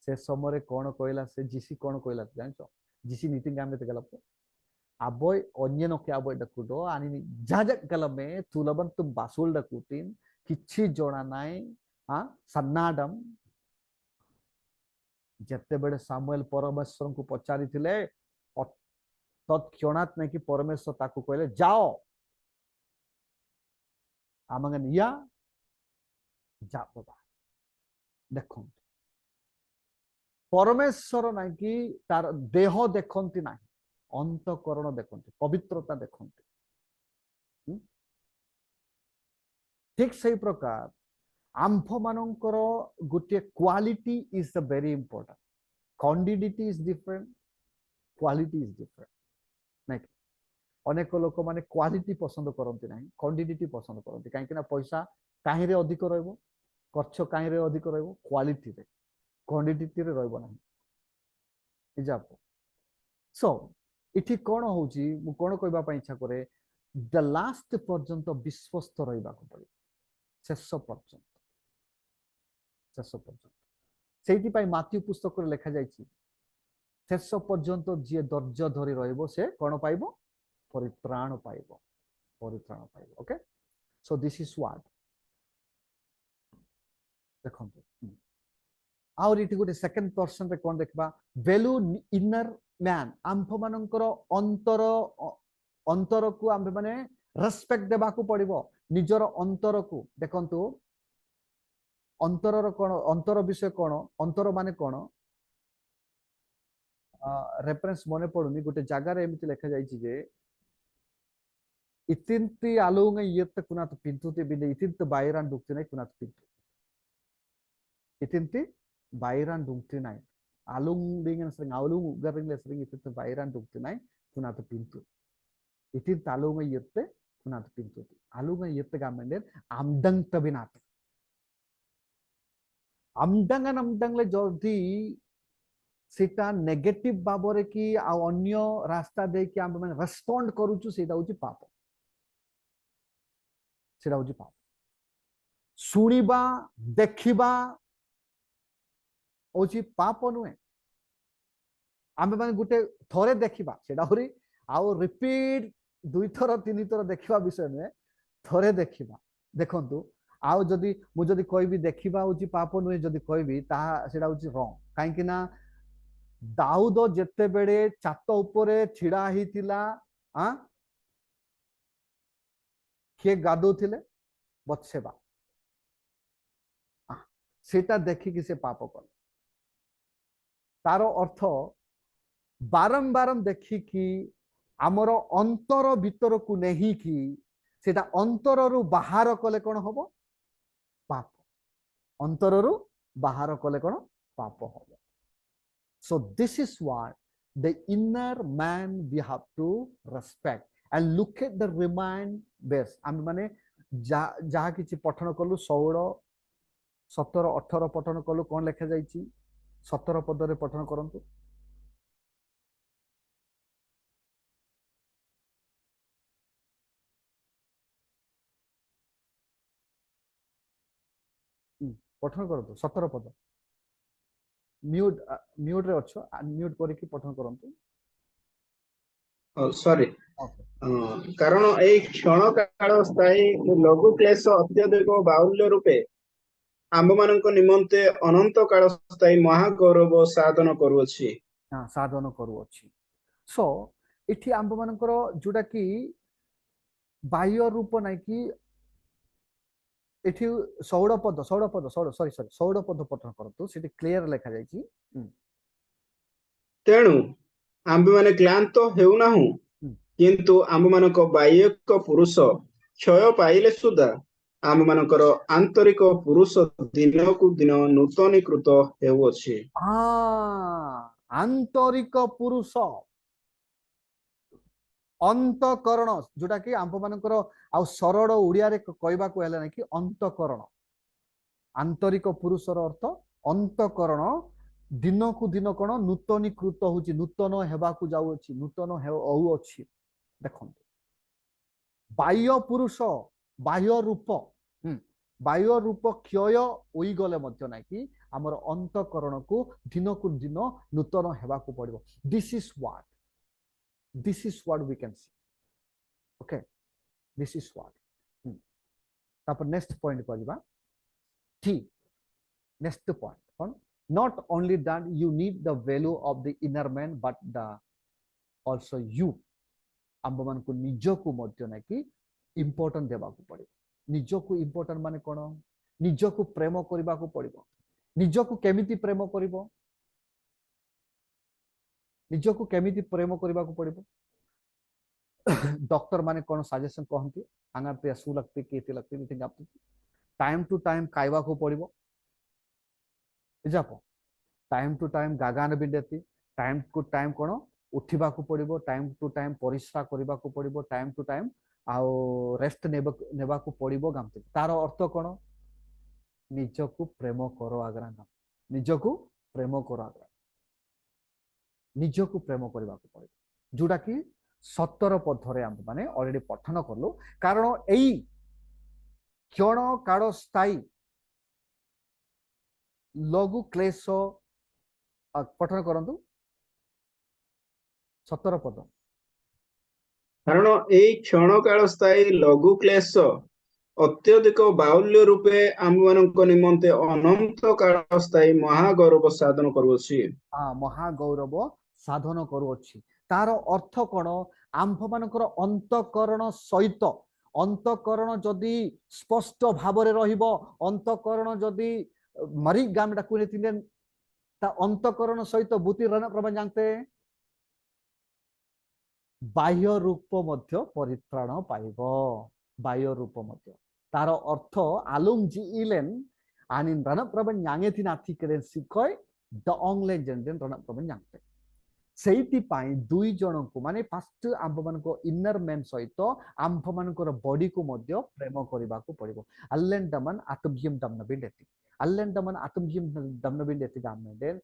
से समय कोन कहला से जिसी कोन कहला जानछो जिसी नीति गामे ते गला अबोय अन्य नो क्या बोय डकुडो आनी जाजक गलमे तुलबन तुम बासुल डकुटिन किछि जोना नाय हां सन्नाडम जत्ते बेडे सामुएल परमेश्वर को पचारि थिले तत्क्षणात नै कि परमेश्वर ताकू कहले जाओ आमंगन या जा बाबा देखो परमेश्वर ना कि तार देह देखंती ना अंतकरण देखंती पवित्रता देखंती ठीक सही प्रकार आंफ मानकर गोटे quality is the very important quantity is different quality is different नहीं अनेक लोक माने क्वालिटी पसंद करती ना क्वांटिटी पसंद करती कहीं पैसा कहीं अधिक रहिबो खर्च कहीं अधिक रहिबो क्वालिटी रे क्वांटिटी रे रहिबो ना इजाप सो इठी कोन होउची मु कोन कहबा पई इच्छा करे द लास्ट पर्यंत विश्वस्त रहिबा को पड़ी शेष पर्यंत सेठी पई माथ्यू पुस्तक रे लिखा जायछि शेष पर्यंत जे धैर्य धरि रहिबो से कोन पाइबो परित्राण पाइबो okay so this is what देखंतु आउर इटी गोटे सेकंड पर्सन रे कोन देखबा वैल्यू इनर मैन आंफ मानकर अंतर को आंबे माने रेस्पेक्ट देबा को पड़िबो निजर अंतर को देखंतु अंतरर कोन अंतर विषय कोन अंतर माने कोन रेफरेंस मने पडुनी गोटे जगह रे एमिति लिखा जायछि जे इतिंति आलुंग यत्त कुनात पिंतुते बिले इतिंत बायरान दुक्ति नै कुनात पिंतु इतिंति बायरान दुक्ति नै आलुंग दिंगन सरिंग आलुंग उगरिंग ले सरिंग इतिंत बायरान दुक्ति नै कुनात पिंतु इतिंत आलुंग यत्ते कुनात पिंतु आलुंग यत्ते गामेंडे आमदंग तबिनात आमदंग ले जल्दी सेटा नेगेटिव भाବରେ कि आ अन्य रास्ता दे कि हम माने रेस्पोंड करूछु सेटा होची पाप सेटा होची पाप सुनिबा देखिबा होची पाप नुहे आमे माने गुटे थोरे देखिबा सेटा होरी आउ रिपीट दुई थर तीन थर देखिबा विषय नुहे थोरे देखिबा देखंतु आउ जदी मु जदी कहबी देखिबा होची पाप नुहे जदी कहबी ता सेटा होची रॉन्ग काहे कि ना दाऊद जेते बेडे छात उपरे छिड़ा हितिला आ के गादोथिले बत्सेबा सेटा देखि कि से पाप कले तार अर्थ बारंबार देखि कि आमर अंतर भीतर को नहीं कि सेटा अंतर रु बाहर कले कोन हबो पाप अंतर रु बाहर कले कोन पाप हबो so this is what the inner man we have to respect and look at the remind base हम माने जहा किछि पठन कलु 16 17 18 पठन कलु कोन लेखा जाईची 17 पद रे पठन करंतु पठन करंतु 17 पद म्यूट म्यूट रे अच्छो अनम्यूट करिकि पठन करंतु सॉरी ओके कारण एई क्षण काल स्थायी लघु क्लेश अत्यधिक बाहुल्य रूपे आम्भ मानक निमंते अनंत काल स्थायी महागौरव साधन करूअछि हां साधन करू अछि सो इठी आंब मानकर जोटा कि बाह्य रूप नै कि इठी 16 पद सॉरी सॉरी 16 पद पठन करंतु सेठी क्लियर लेखा जाईची तेणु आम्भ माने क्लांत हेउनाहु किंतु आम्भ मानक बाह्यक पुरुष क्षय पाइले सुदा आम्भ मानकर आंतरिक पुरुष दिनकु दिन नूतनीकृत हेउअछि आंतरिक पुरुष अंतकरण जोटा कि आंभ मानकर आ सरल ओडिया रे कहबा को हेले नै कि अंतकरण आंतरिक पुरुषर अर्थ अंतकरण दिन को दिन कोन नूतनीकृत होची नूतन हेबा को जाउ अछि नूतन होउ अछि देखंतु बाह्य पुरुष बाह्य रूप बाह्य रूप क्षय होई गले मध्य नै कि हमर अंतकरण को दिन नूतन हेबा को पड़िबो this is what we can see okay this is what तापर नेक्स्ट पॉइंट को जिबा ठीक नेक्स्ट पॉइंट कोन not only that you need the value of the inner man but the also you आंब मान को निजो को मध्य नै कि इंपोर्टेंट देबा को पड़े निजो को इंपोर्टेंट माने कोन निजो को प्रेम करबा को पड़िबो निजो को केमिति प्रेम करबो निजो को केमिति प्रेम करबा को पड़िबो डॉक्टर माने कोन सजेशन कहंती आंगा पे सु लगते केते लगते नी थिंक आप टाइम टू टाइम खाइबा को पड़िबो जापो टाइम टू टाइम गागान बिंदेती टाइम टू टाइम कोन उठिबा को पड़िबो टाइम टू टाइम परिश्रा करबा को पड़िबो टाइम टू टाइम आउ रेस्ट नेबा को पड़िबो गामते तार अर्थ कोन निजको प्रेम करो आग्रा गाम निजको प्रेम करो आग्रा निजको प्रेम करबा को पड़िबो जोटा कि 17 पद्धरे हम माने ऑलरेडी पठन करलो कारण एई क्षण काल स्थायी लघु क्लेश पठन करंतु 17 पद कारण एई क्षण काल स्थायी लघु क्लेश अत्यधिक बाहुल्य रूपे आम मानक निमंते अनंत काल स्थायी महागौरव साधन करूअछि महागौरव साधन करूअछि तार अर्थ कोन आंभ मानकर अंतकरण सहित अंतकरण जदि स्पष्ट भाबरे रहिबो अंतकरण जदि मरी गाम डाकुने तिने ता अंतकरण सहित बुद्धि रण प्रभा जानते बाह्य रूप मध्य परित्राण पाइबो बाह्य रूप मध्य तार अर्थ आलुम जी इलेन आनिन रण प्रभा न्यांगे थिन आथि केन सिखय द ऑंगले जनदेन रण प्रभा जानते सेइति पाई दुई जन को माने फर्स्ट आंभ मान को इनर मैन सहित आंभ मान को बॉडी को मध्य प्रेम करबा को पड़िबो अल्लेन दमन आत्मजिम दमन बिंदेति अल्लेन दमन आत्मजिम दमन बिंदेति गामदेन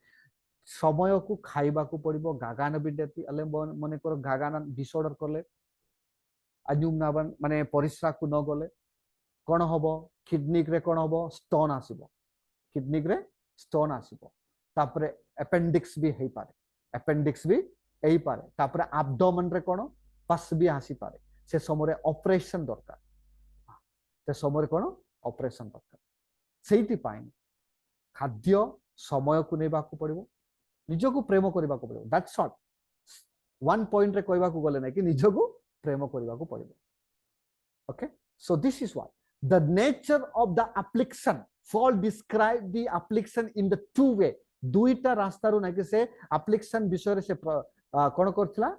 समय को खाइबा को पड़िबो गागान भी देती अले मने कर गागान डिसऑर्डर करले अजुम नाबन माने परिस्रा को न गले कोन हबो किडनी रे कोन हबो स्टोन आसीबो किडनी रे स्टोन आसीबो तापरे अपेंडिक्स भी हेई पारे अपेंडिक्स भी हेई पारे तापरे एब्डोमेन रे कोन पस भी आसी पारे से समय ऑपरेशन दरकार से समय कोन ऑपरेशन दरकार सेहिति पाइन खाद्य समय को नेबा को पड़िबो निजको प्रेम करबा को पड़िबो दैट्स ऑल वन पॉइंट रे कहबा को गले नै कि निजको प्रेम करबा को पड़िबो okay so this is what the nature of the affliction Paul describe the affliction in the two way दुईटा रास्ता रो नै कि से affliction विषय रे से कोन करथला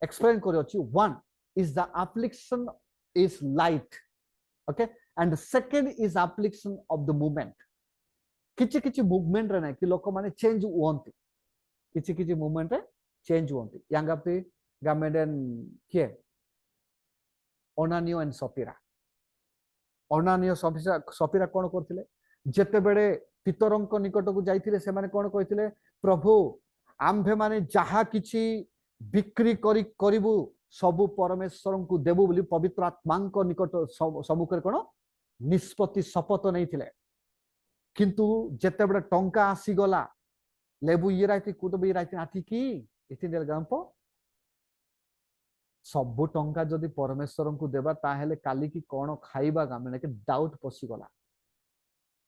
explain करि अछि one is the affliction is light okay and the second is affliction of the movement किछि किछि मूवमेंट रे नै कि लोक माने चेंज होंती किछि किछि मूवमेंट रे चेंज होंती यांगा पे गामेडन के ओनानियो एंड सफीरा ओनानियो सफीरा कोन करथिले जेते बेडे पितरंक निकट को जाइथिले से माने कोन कहिथिले प्रभु आम्भे माने जहा किछि बिक्री करिबु सबु परमेश्वरन को देबु बोली पवित्र आत्मांक निकट सम्मुख कोन निष्पत्ति शपथ नैथिले किंतु जेते बेडे टंका आसी गला लेबु ये राइति कुद भी राइति आथि की इति देल गंपो सबु टंका जदि परमेश्वर को देबा ताहेले काली की कोन खाइबा गामे के डाउट पसी गला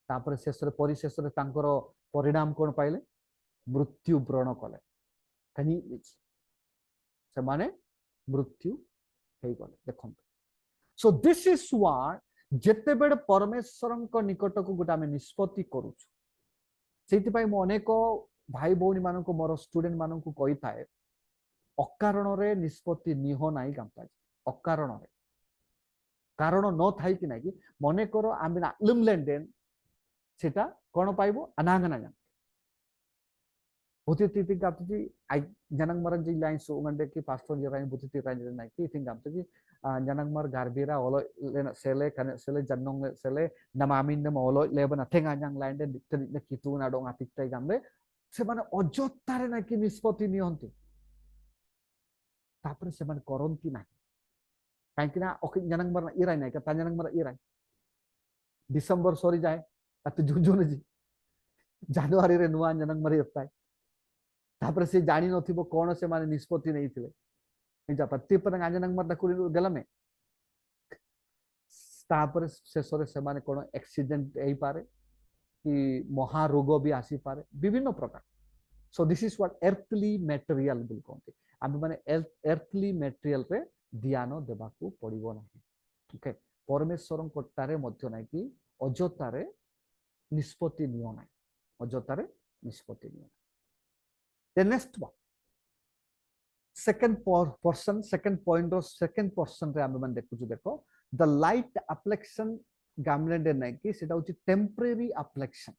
तापर शेष रे परिशेष रे तांकर परिणाम कोन पाइले मृत्यु व्रण कले कनी से माने मृत्यु हेई गले देखन सो दिस इज व्हाट जेते बेड परमेश्वर निकट को गोटा आम निष्पत्ति करूँ से अनेक भाई भौणी मान मोर स्टूडेंट मान कही थाए अकारण रे निष्पत्ति निह नाई गामता अकारण रे कारण न थाई कि नाई मने कर आम आलम लेनदेन सेटा कौन पाइबो अनांगना जान बुद्धि तीति गापति आई जनंग मरन जी लाइन सो गंडे की पास्टर जे राइन बुद्धि तीति राइन नाई की थिंग गामते जी जनंग मर गारबीरा ओलो लेना सेले कने सेले जन्नों सेले नमामिन नम ओलो लेबना थेंगा जंग लाइन दे दिक्ते कितु ना डोंगा तिक्ते गामले से माने अजोतारे ना कि निष्पत्ति नियंती तापर से माने करंती ना काइकिना ओके जनंग मर इराय नाई का जनंग मर इराय डिसेंबर सरी जाए अत जून जी जनवरी रे नुआ जनंग मर यताय तापर से जानी नथिबो कोन से माने निष्पत्ति नहीं थिले निजा पत्ती पर गाजनंग मत कुरी गलमे तापर शेषरे से माने कोन एक्सीडेंट एई पारे कि महारोग भी आसी पारे विभिन्न प्रकार so this is what earthly material बिल कोंते आमे माने एर्थली मटेरियल रे ध्यान देबा को पड़िबो नाही ओके परमेश्वरन कोटारे मध्य नाही कि अजोतारे निष्पत्ति नियो नाही अजोतारे निष्पत्ति neo the next one second point or second person रे आमे मन देखु देखो the light affliction गामलेंड नै कि सेटा होची टेम्परेरी affliction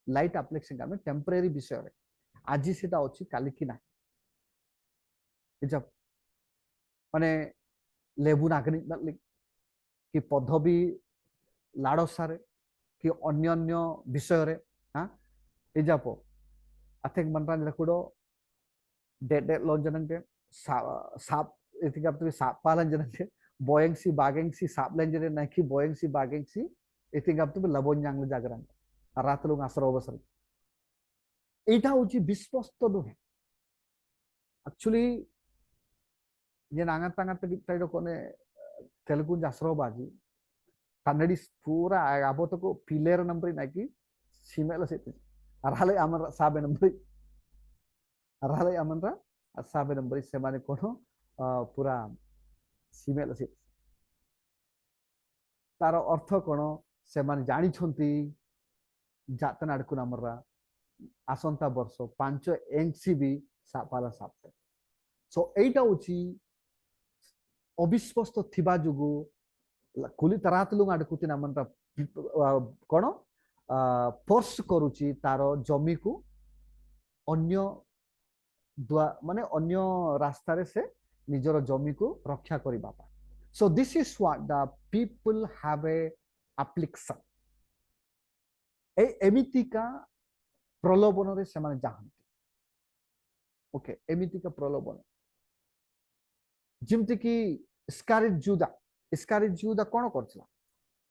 लाइट affliction गामे टेम्परेरी विषय रे आज सेटा होची काली कि ना जब माने लेबु नागनी कि पदवी लाडसारे कि अन्य अन्य विषय रे हां एजापो अथेक मनरान रकुडो डेड लॉन्जनंगे साप इतिका तो साप पालन जनंगे बोयंगसी बागेंगसी साप लेंजरे नाकी बोयंगसी बागेंगसी इतिका तो लबोन्यांग जागरन रातलु आसरो बसर एटा होची विश्वस्त नुहे एक्चुअली ये नांगा तांगा तगिटाइडो कोने तेलुगु जासरो बाजी कन्नडी पूरा आबो तो को पिलेर नंबर नाकी सीमेल से अराले अमर साबे नंबर अराले अमनरा साबे नंबर से माने कोनो पूरा सीमेल से तार अर्थ कोन से माने जानि छंती जातन अडकु नमरा आसंता वर्ष 5 एनसी भी सापाला सापते सो एटा उची अविश्वस्त थिबा जुगु कुली तरातलु अडकुती नमनरा कोन फोर्स करूची तारो जमी को अन्य माने अन्य रास्ता रे से निजर जमी को रक्षा करिबा पा so this is what the people have a application a एमितिका प्रलोभन रे से माने जाहंती ओके एमिति का प्रलोभन जिमति कि स्कारिट जुदा कोन करछला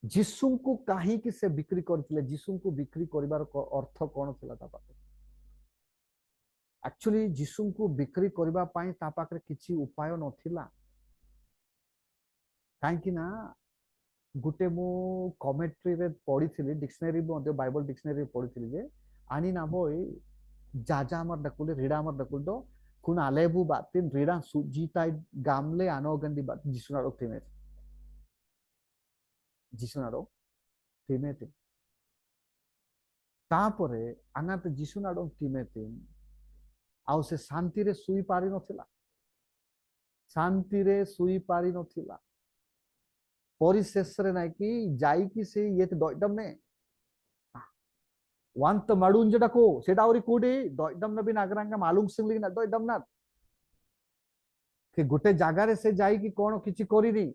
जीसु को काहे कि से बिक्री करथिले जीसु को बिक्री करिवार अर्थ कोन थिला ता पाखे एक्चुअली जीसु को बिक्री करबा पई ता पाखे किछि उपाय नथिला काहे कि ना गुटे मु कमेंट्री रे पढिथिली डिक्शनरी मध्ये बाइबल डिक्शनरी पढिथिली जे आनी ना बोय जाजा अमर डकुले रीडा अमर डकुल दो कुन आलेबु बातिन रीडा सुजीता गामले आनोगंडी बात जिसुनारो थिमे जिसुनारो थिमेते तापरे अनात जिसुनारो थिमेते आउ से शांति रे सुई पारी नथिला शांति रे सुई पारी नथिला परिशेष रे नाइ कि जाई कि से ये दइदम ने वांत मडुन जेटा को सेटा औरी कोडी दइदम नबी नागरांगा मालूम सिंगली ना दइदम ना कि गुटे जागा रे से जाई कि कोन किछि करिनी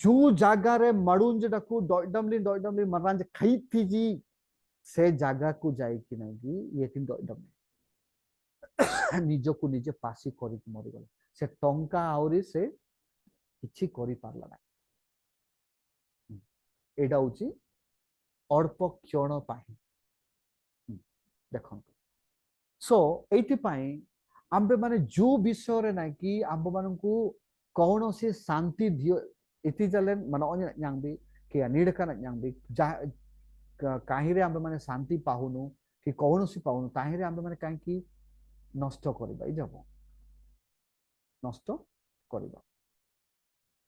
जो जागा रे मडुन जेटा को दइदमली मरांज खई थी जी से जागा को जाई कि नै कि ये तीन दइदम निजो को निजे पासी करी मरि गले से टंका औरी से किछि करि पारला ना एटा होची अल्प क्षण पाही देखंतु सो एति पाई आंबे माने जो विषय रे ना कि आंबो मानन को कौन से शांति दियो इति जलन माने अन्य न्यांबी कि नीड का न्यांबी काहे रे आंबे माने शांति पाहुनु कि कौन से पाहुनु ताहे रे आंबे माने काहे कि नष्ट करबा इ जब नष्ट करबा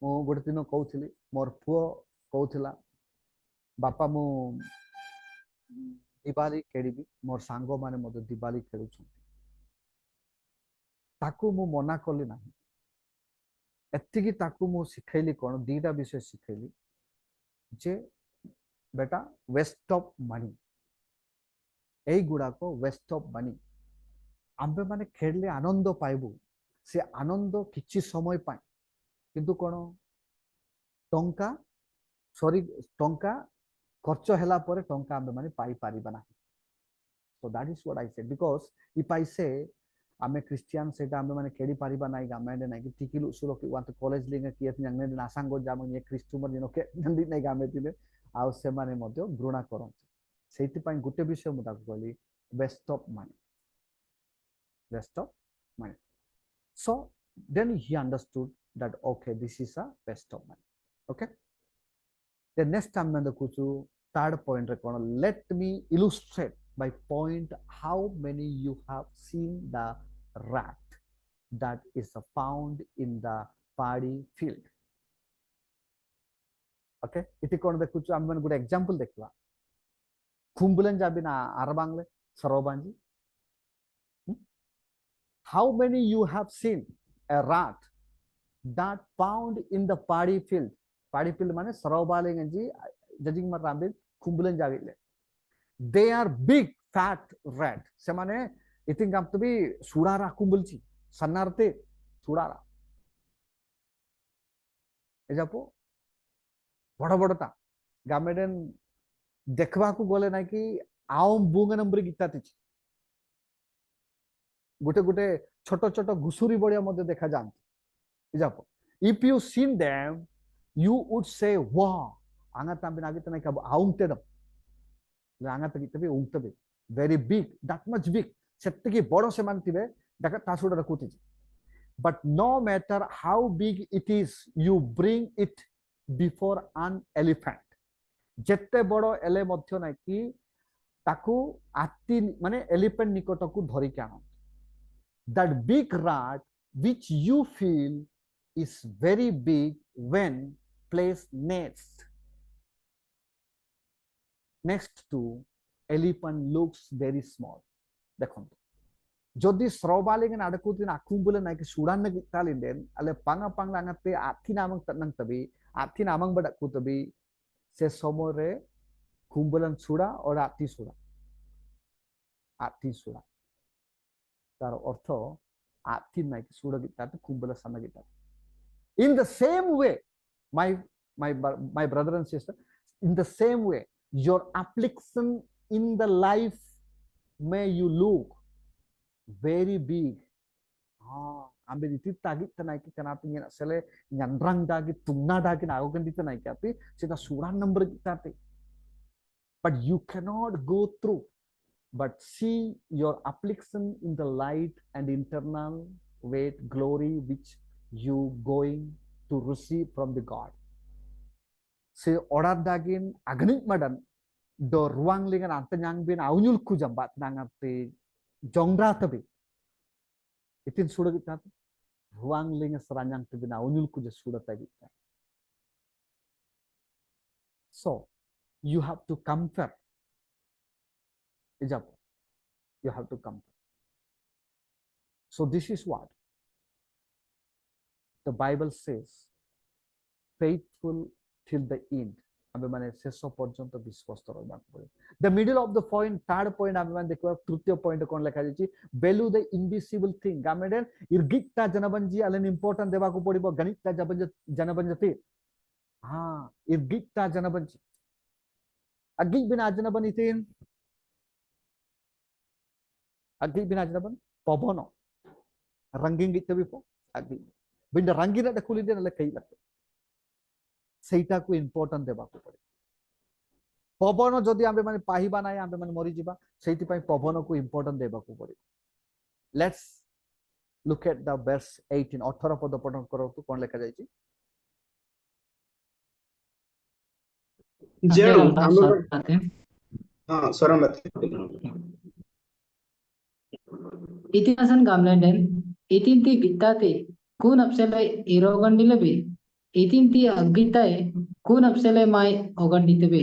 मो गोटे दिन कहउथिली मोर पुओ कहउथिला बापा मु दिवाली खेलिबी मोर सांग माने मते दिवाली खेलुछन ताकू मु मना कली नाही एत्तिकी ताकू मु सिखैली कोन दीटा विषय सिखैली जे बेटा वेस्ट ऑफ मनी एई गुडा को वेस्ट ऑफ मनी आंबे माने खेलले आनंद पाइबु से आनंद किछि समय पाए किंतु कोन टंका सॉरी टंका खर्च हैला परे टंका आंबे माने पाई पारिबा नाही सो that is what I said because if I से आमे क्रिश्चियन सेटा आंबे माने खेडी पारिबा नाही गामेंडे नाही टिकिलु सुलो कि वांत कॉलेज लिंग कि यंगने नासांगो जाम ये क्रिस्टुमर जिनो के नंदी नाही गामे दिले आ से माने मध्ये घृणा करन सेति पई गुटे विषय मुदा कहली waste of money so then he understood that okay this is a waste of money okay the next time the kuchu third point record let me illustrate by point how many you have seen the rat that is found in the paddy field okay iti kon the kuchu am good example dekla khumbulen jabi na arbangle sarobanji how many you have seen a rat that found in the paddy field mane sarobalenganji judging mar rambil khumbulen jagile they are big fat rat semane iting am to be surara kumbulchi sannarte surara ejapo बड़ बड़टा गामेडन देखबा को गले ना कि आम बुंग number Gita तिच गोटे गोटे छोट छोट घुसुरी बड़िया मध्य देखा जानते जापो if you seen them you would say वाह आंगा तांबे नागित नाही का आउंगते दम आंगा तगितबे उंगतबे very big that much big सेत्तकी बड़ो से मानतिबे दाका तासुडा रखुति but no matter how big it is you bring it before an elephant जत्ते बड़ो एले मध्य ना कि ताकू आती माने एलिफेंट निकट को धरि के आनो that big rat which you feel is very big when placed next to elephant looks very small देखो जदि स्रोबालिंग अडकुतिन अकुंबुले ना कि सुडान गितालिंदेन अले पांगा पांगा angate आथि नामंग तनंग तबी आथि नामंग बडा कुतबी से समोरे कुंबुलन सुडा और आथि सुडा तार अर्थ आथि ना कि सुडा गिता तो कुंबुला सना Gita in the same way my brother and sister in the same way your application in the life may you look very big. Ambil itu tagi tenai kita napi nak sele nyandrang dagi tungna dagi na akan kita naik tapi kita suran number kita te. But you cannot go through. But see your affliction in the light and internal weight glory which you going to receive from the God. Se order dagin agnik madan do ruang lingan antanyang bin aunyul ku jambat nangate jongra tabi. Itin sudah kita ruang lingan seranyang tabi na aunyul ku sudah tabi. So you have to comfort. Ijab. You have to comfort. So this is what the Bible says, faithful till the end. The middle of the point, third point, तृतीय point कौन लिखा जाए value the invisible thing. गामेडन इर्गिता जनबंजी अलन important देवा को पड़ी बो गणिता जनबंजती हाँ इर्गिता जनबंजी अगिक बिना जनबंजीतीन अगिक बिना जनबन पवनो रंगीन गीत भी पो अगिक बिना रंगीन ada kulit dia lekai lagte ସେଇଟା କୁ ଇମ୍ପୋର୍ଟାଣ୍ଟ ଦେବାକୁ ପଡେ ପବନ ଯଦି ଆମେ ମାନେ ପାହିବା ନାହିଁ ଆମେ ମାନେ ମରି ଯିବା ସେଇଥି ପାଇଁ ପବନକୁ ଇମ୍ପୋର୍ଟାଣ୍ଟ ଦେବାକୁ ପଡେ let's look at the verse 18 18 ପଦ ପఠନ କରନ୍ତୁ କଣ ଲେଖା ଯାଇଛି ଯେଣୁ लंबा ଆମେ शॉर्ट आते हैं ହଁ ସରମତ इतिहासन गामलैंडन इतिंती बित्ताते कून अपसेले इरोगंडिलबे इतिंती अग्गिताए कून अपसेले माय ओगंडितबे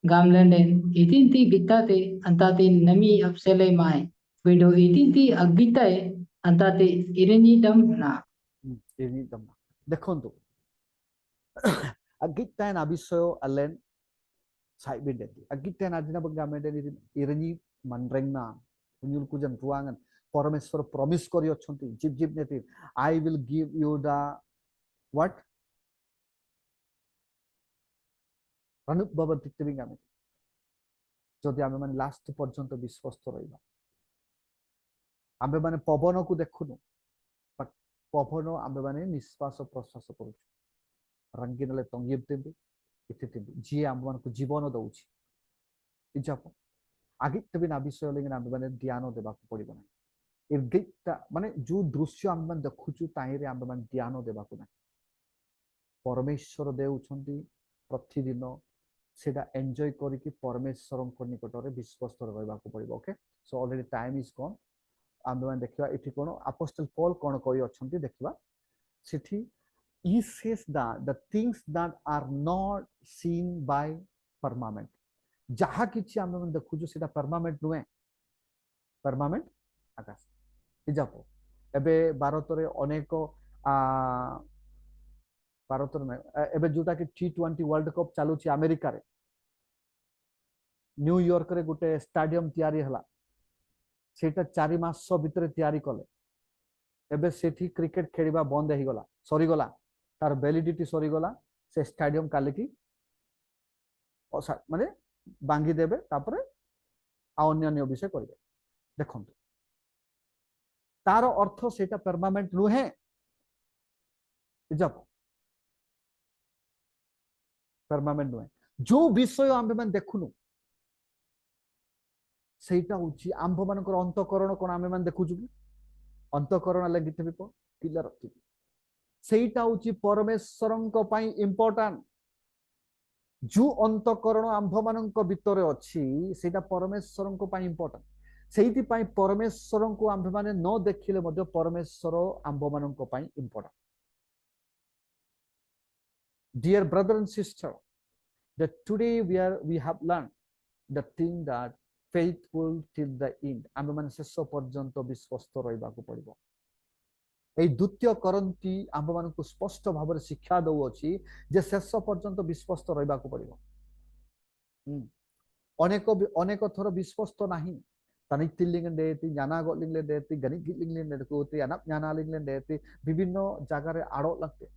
गामलैंडन इतिंती बित्ताते अंताते नमी अपसेले माय विडो इतिंती अग्गिताए अंताते इरेनीडम ना ଦେଖନ୍ତୁ agittan abiso alen saibinde agittan adina bagamede irani manrengna punyul kujan ruangan परमेश्वर प्रॉमिस करी अछंती जीव जीव नेति I will give you the what अनुभव तित्तिबिंग आमे जदि आमे माने लास्ट पर्यंत विश्वस्त रहिबा आमे माने पवन को देखुनु बट पवन आमे माने निश्वास प्रश्वास करू रंगीनले तंगिबते इतिति जी आमे मान को जीवन दउछि इजाप आगे तबे ना विषय लेकिन आमे माने ध्यान देबा को पड़िबो ना इर्गिता माने जो दृश्य आमे मान देखुछु ताहिरे आमे मान ध्यान देबा को ना परमेश्वर देउछंती प्रतिदिन सेटा एन्जॉय करिकि परमेश्वरଙ୍କ निकटरे विश्वस्त रहबा को पड़िबो okay so already time is gone आमे मान देखिबा एठी कोन अपोस्टल पॉल कोन कहि अछंती देखिबा सेठी he says that the things that are not seen by firmament jaha kichi ame man dekhuju seta firmament nuhe firmament आकाश इजापो एबे भारत रे अनेक भारत रे एबे जोटा कि T20 वर्ल्ड कप चालू छी अमेरिका रे न्यूयॉर्क रे गुटे स्टेडियम तयारी हला सेटा 4 मास भीतर तयारी कले एबे सेठी क्रिकेट खेलिबा बंद हे गला सरी गला तार वैलिडिटी सरी गला से स्टेडियम काले की माने बांगी देबे तापरे अन्य अन्य विषय करबे देखंतु तार अर्थ सेटा परमानेंट नुहे जब परमानेंट नुहे जो विषय आमे मन देखुनु सेटा होची आंभ मानकर अंतकरण कोन आमे मन देखुछु अंतकरण लागिते भी क्लियर अछि सेटा होची परमेश्वरଙ୍କ ପାଇଁ इंपोर्टेंट जो अंतकरण आंभ मानଙ୍କ भितरे अछि सेटा परमेश्वरଙ୍କ ପାଇଁ इंपोर्टेंट सेहिति ପାଇଁ परमेश्वरଙ୍କୁ आंभ माने न देखिले मध्ये परमेश्वर आंभ मानଙ୍କ ପାଇଁ important dear brother and sister that today we have learned the thing that faithful till the end आंभ माने शेष पर्यंत विश्वस्त रहबाकू पड़िबो এই দ্বিতীয় করন্তি आंभ मानकू स्पष्ट भाବରେ शिक्षा दउ अछि जे शेष पर्यंत विश्वस्त रहबाकू पड़िबो अनेक अनेक थर विश्वस्त नाही तनिक तिलिंग देती जाना गलिंग देती गनिक गिलिंग देती कोती अनप जाना लिंग देती विभिन्न जगह रे आड़ो लगते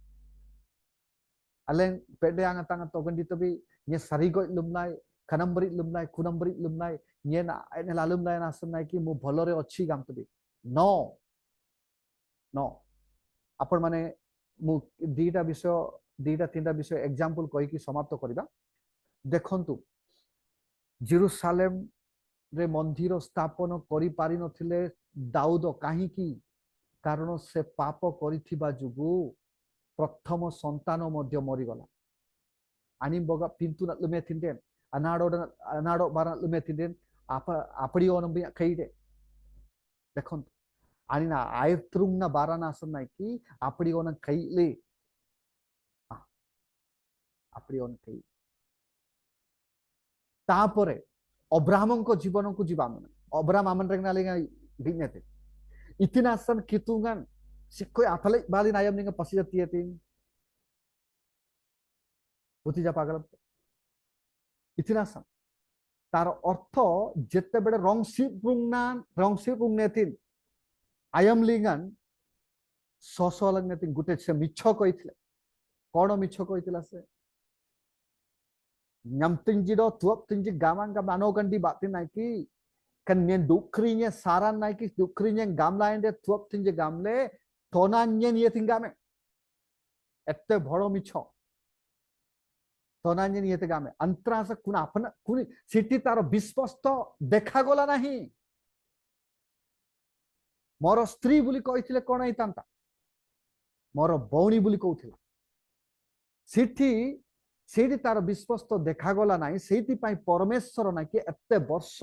Aleng pede ang atang token dito bi nya sarigo lumnai kanambri lumnai kunambri lumnai ये ना एने लालुम लाइन आसन ना कि मु भलरे अच्छी गामतबी नो नो आपण माने मु दीटा विषय दीटा तीनटा विषय एग्जांपल कहि कि समाप्त करिबा देखंतु जेरूसालेम रे मंदिर स्थापन करि पारि नथिले दाऊद काहे कि कारण से पाप करिथिबा जुगु प्रथम संतान मध्य मरिगला ani boga pintu nak lume tinden anado bara lume tinden apadi onam bi khaide dekhon ani na aytrung na barana asan nai ki apadi onam khaile apadi on khai तापरे अब्राहम को जीवन को जीवा मन अब्राहम आमन रेंगना लेगा दिनते इतना सन कितुंगन सिक्को आफले बाली नायम निंग पसिजती तीन बुतिजा पागल इतना सन तार अर्थ जेते बेडे रंगसी रुंगनेतिन आयम लिंगन ससलंगनेतिन गुटे से मिछ कहिथिले कोन मिछ कहिथिला से nyamtinjido tuap tinji gamang gam anogandi batin naiki kan nyen dukrinya saran naiki dukrinya gamla ende tuap tinji gamle tonanye niye tingame ette bhoro micho tonanye niye tingame antrasa kuna apna kuni city taro bisposto dekha gola nahi moro stree buli कहथिले कोन आइतांता moro बौणी buli कहथिला city सेठी तार विश्वस्त देखागला नाई सेठी पाई परमेश्वर ना कि एते वर्ष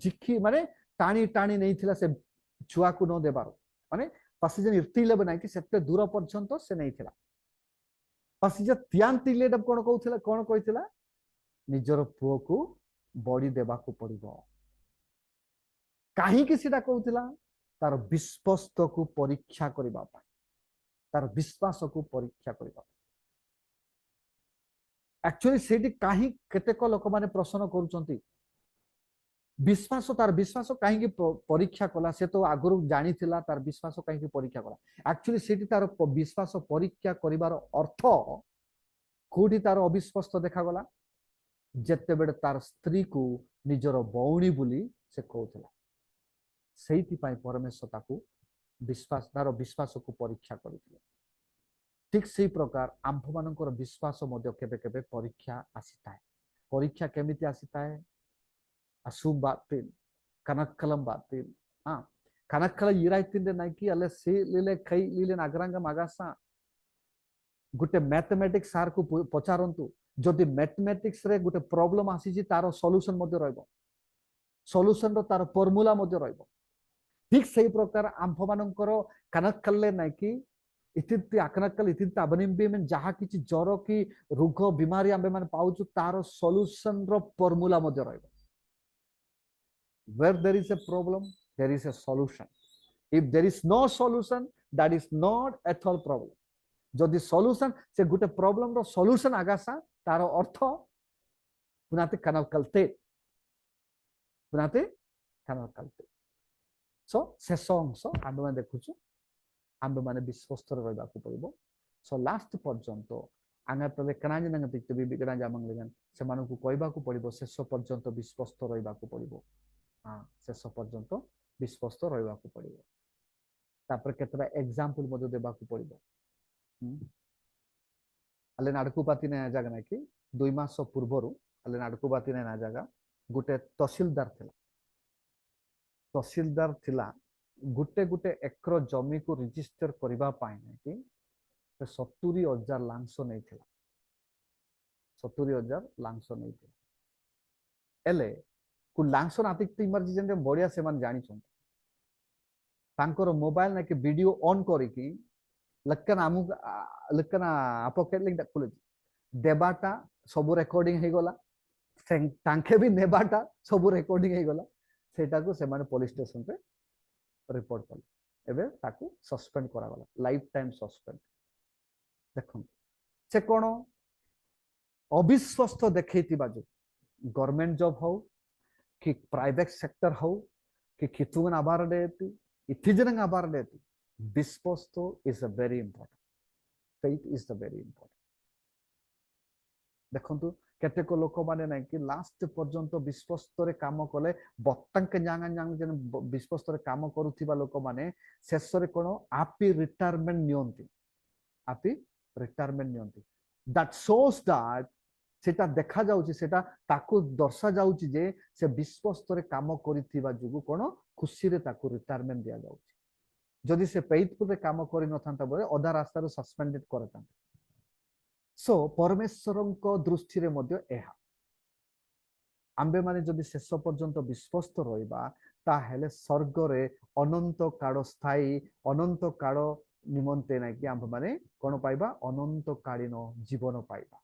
जिखी माने टाणी टाणी नहीं थिला से छुआ को न देबार माने पासिजन इर्तिले बनाई कि सेते दूर पर्यंत से नहीं थिला पासिज त्यान तिले डब कोन कहथिला कोन कहथिला निजर पुओ को बॉडी देबा को पड़िबो काहे कि सेटा कहथिला तार विश्वस्त को परीक्षा करबा पाई तार विश्वास को परीक्षा करबा एक्चुअली सेठी काहे केतेक लोक माने प्रश्न करूचंती विश्वास तार विश्वास काहे परीक्षा कला से तो आगुरु जानी थिला तार विश्वास काहे परीक्षा कला एक्चुअली सेठी तार विश्वास परीक्षा करिवार अर्थ कोठी तार अविश्वास देखा गला जेते बेड तार स्त्री को निजर बौणी बोली से कहउथला सेठी पाई परमेश्वर ताकू विश्वास तार विश्वास को परीक्षा करिथिले ठीक से प्रकार आंभ मानकर विश्वास केबे केबे परीक्षा आसीता है परीक्षा केमिति आसीता है असुम बातिल कनक्कलम बातिल हाँ कनक्कल इराइतिंदे नाइकी अले से लीले कई लीले नागरांग मागासा गुटे मैथमेटिक्स सार को पचारंतु जदि मैथमेटिक्स रे गुटे प्रॉब्लम आसी जी तारो सॉल्यूशन मध्य रहइबो सॉल्यूशन रो तारो फार्मूला मध्य रहइबो ठीक सही प्रकार आंभ मानकर कनक्कलले नाइकी इतिति आकनकल इतिति अबनिम्बे में जहा किछि जर की रोग बीमारी आबे माने पाउछु तारो सॉल्यूशन रो फार्मूला मध्य रहइबो where there is a problem there is a solution if there is no solution that is not at all problem जदि सॉल्यूशन से गुटे प्रॉब्लम रो सॉल्यूशन आगासा तारो अर्थ पुनाते कनकलते सो शेष अंश आबे माने देखुछु आंबे माने विश्वस्त रहबा को पड़िबो सो लास्ट पर्यंत आंगा तले कनाज नंग तिक बी बिगड़ा जामंग लेगन से मानु को कहबा को पड़िबो शेष पर्यंत विश्वस्त रहबा को पड़िबो हां शेष पर्यंत विश्वस्त रहबा को पड़िबो तापर केतरा एग्जांपल मदो देबा को पड़िबो अले नाडकुपाती ने जागा ना कि 2 मास पूर्वरु अले नाडकुपाती ने ना जागा गुटे तहसीलदार थिला गुटे गुटे एकर जमी को रजिस्टर करबा पाए ना कि 70,000 लांस नहीं थिला 70,000 लांस नहीं थिला एले को लांस नातिक इमर्जेंसी रे बढिया से मान जानि छन तांकर मोबाइल ना कि वीडियो ऑन करी कि लक्कना अपॉकेट लिंक खुले देबाटा सब रेकॉर्डिंग हे गला तांके भी नेबाटा सब रेकॉर्डिंग हे गला सेटा को से माने पुलिस स्टेशन पे रिपोर्ट कले एबे ताकू सस्पेंड करा गला लाइफ टाइम सस्पेंड देखो से कोन अविश्वस्त देखैतिबा जो गवर्नमेंट जॉब हो कि प्राइवेट सेक्टर हो कि कितुगन आबार देती इथिजन आबार देती विश्वस्त is a very important faith is the very important देखंतु କେତେକ ଲୋକମାନେ ନାଇଁ କି ଲାଷ୍ଟ ପର୍ଯ୍ୟନ୍ତ ବିଶ୍ୱସ୍ତରେ କାମ କଲେ ବତାଙ୍କେ ଜାଙ୍ଗା ଜାଙ୍ଗ ଯେନ୍ ବିଶ୍ୱସ୍ତରେ କାମ କରୁଥିବା ଲୋକମାନେ ଶେଷରେ କ'ଣ ଆପି ରିଟାୟାରମେଣ୍ଟ ନିଅନ୍ତି, ଆପି ରିଟାୟାରମେଣ୍ଟ ନିଅନ୍ତି। ଦ୍ୟାଟ୍ ଶୋସ୍ ଦ୍ୟାଟ୍ ସେଟା ଦେଖାଯାଉଛି, ସେଟା ତାକୁ ଦର୍ଶାଯାଉଛି ଯେ ସେ ବିଶ୍ୱସ୍ତରେ କାମ କରିଥିବା ଯୋଗୁଁ କ'ଣ ଖୁସିରେ ତାକୁ ରିଟାୟାରମେଣ୍ଟ ଦିଆଯାଉଛି। ଯଦି ସେ ଫେଥଫୁଲରେ କାମ କରିନଥାନ୍ତା ବୋଲେ ଅଧା ରାସ୍ତାରୁ ସସ୍ପେଣ୍ଡେଡ୍ କରିଥାନ୍ତେ। ସୋ ପରମେଶ୍ୱରଙ୍କ ଦୃଷ୍ଟିରେ ମଧ୍ୟ ଏହା, ଆମ୍ଭେମାନେ ଯଦି ଶେଷ ପର୍ଯ୍ୟନ୍ତ ବିଶ୍ୱସ୍ତ ରହିବା ତାହେଲେ ସ୍ୱର୍ଗରେ ଅନନ୍ତ କାଳ ସ୍ଥାୟୀ, ଅନନ୍ତ କାଳ ନିମନ୍ତେ ନାଇକି ଆମ୍ଭେମାନେ କ'ଣ ପାଇବା? ଅନନ୍ତ କାଳୀନ ଜୀବନ ପାଇବା।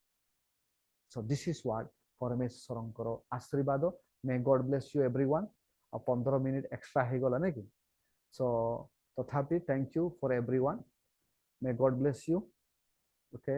So this is what ପରମେଶ୍ୱରଙ୍କର ଆଶୀର୍ବାଦ। May God bless you everyone. ଆଉ 15 ମିନିଟ୍ ଏକ୍ସଟ୍ରା ହେଇଗଲା ନାଇଁ କି? ସୋ ତଥାପି thank you for everyone. May God bless you. Okay.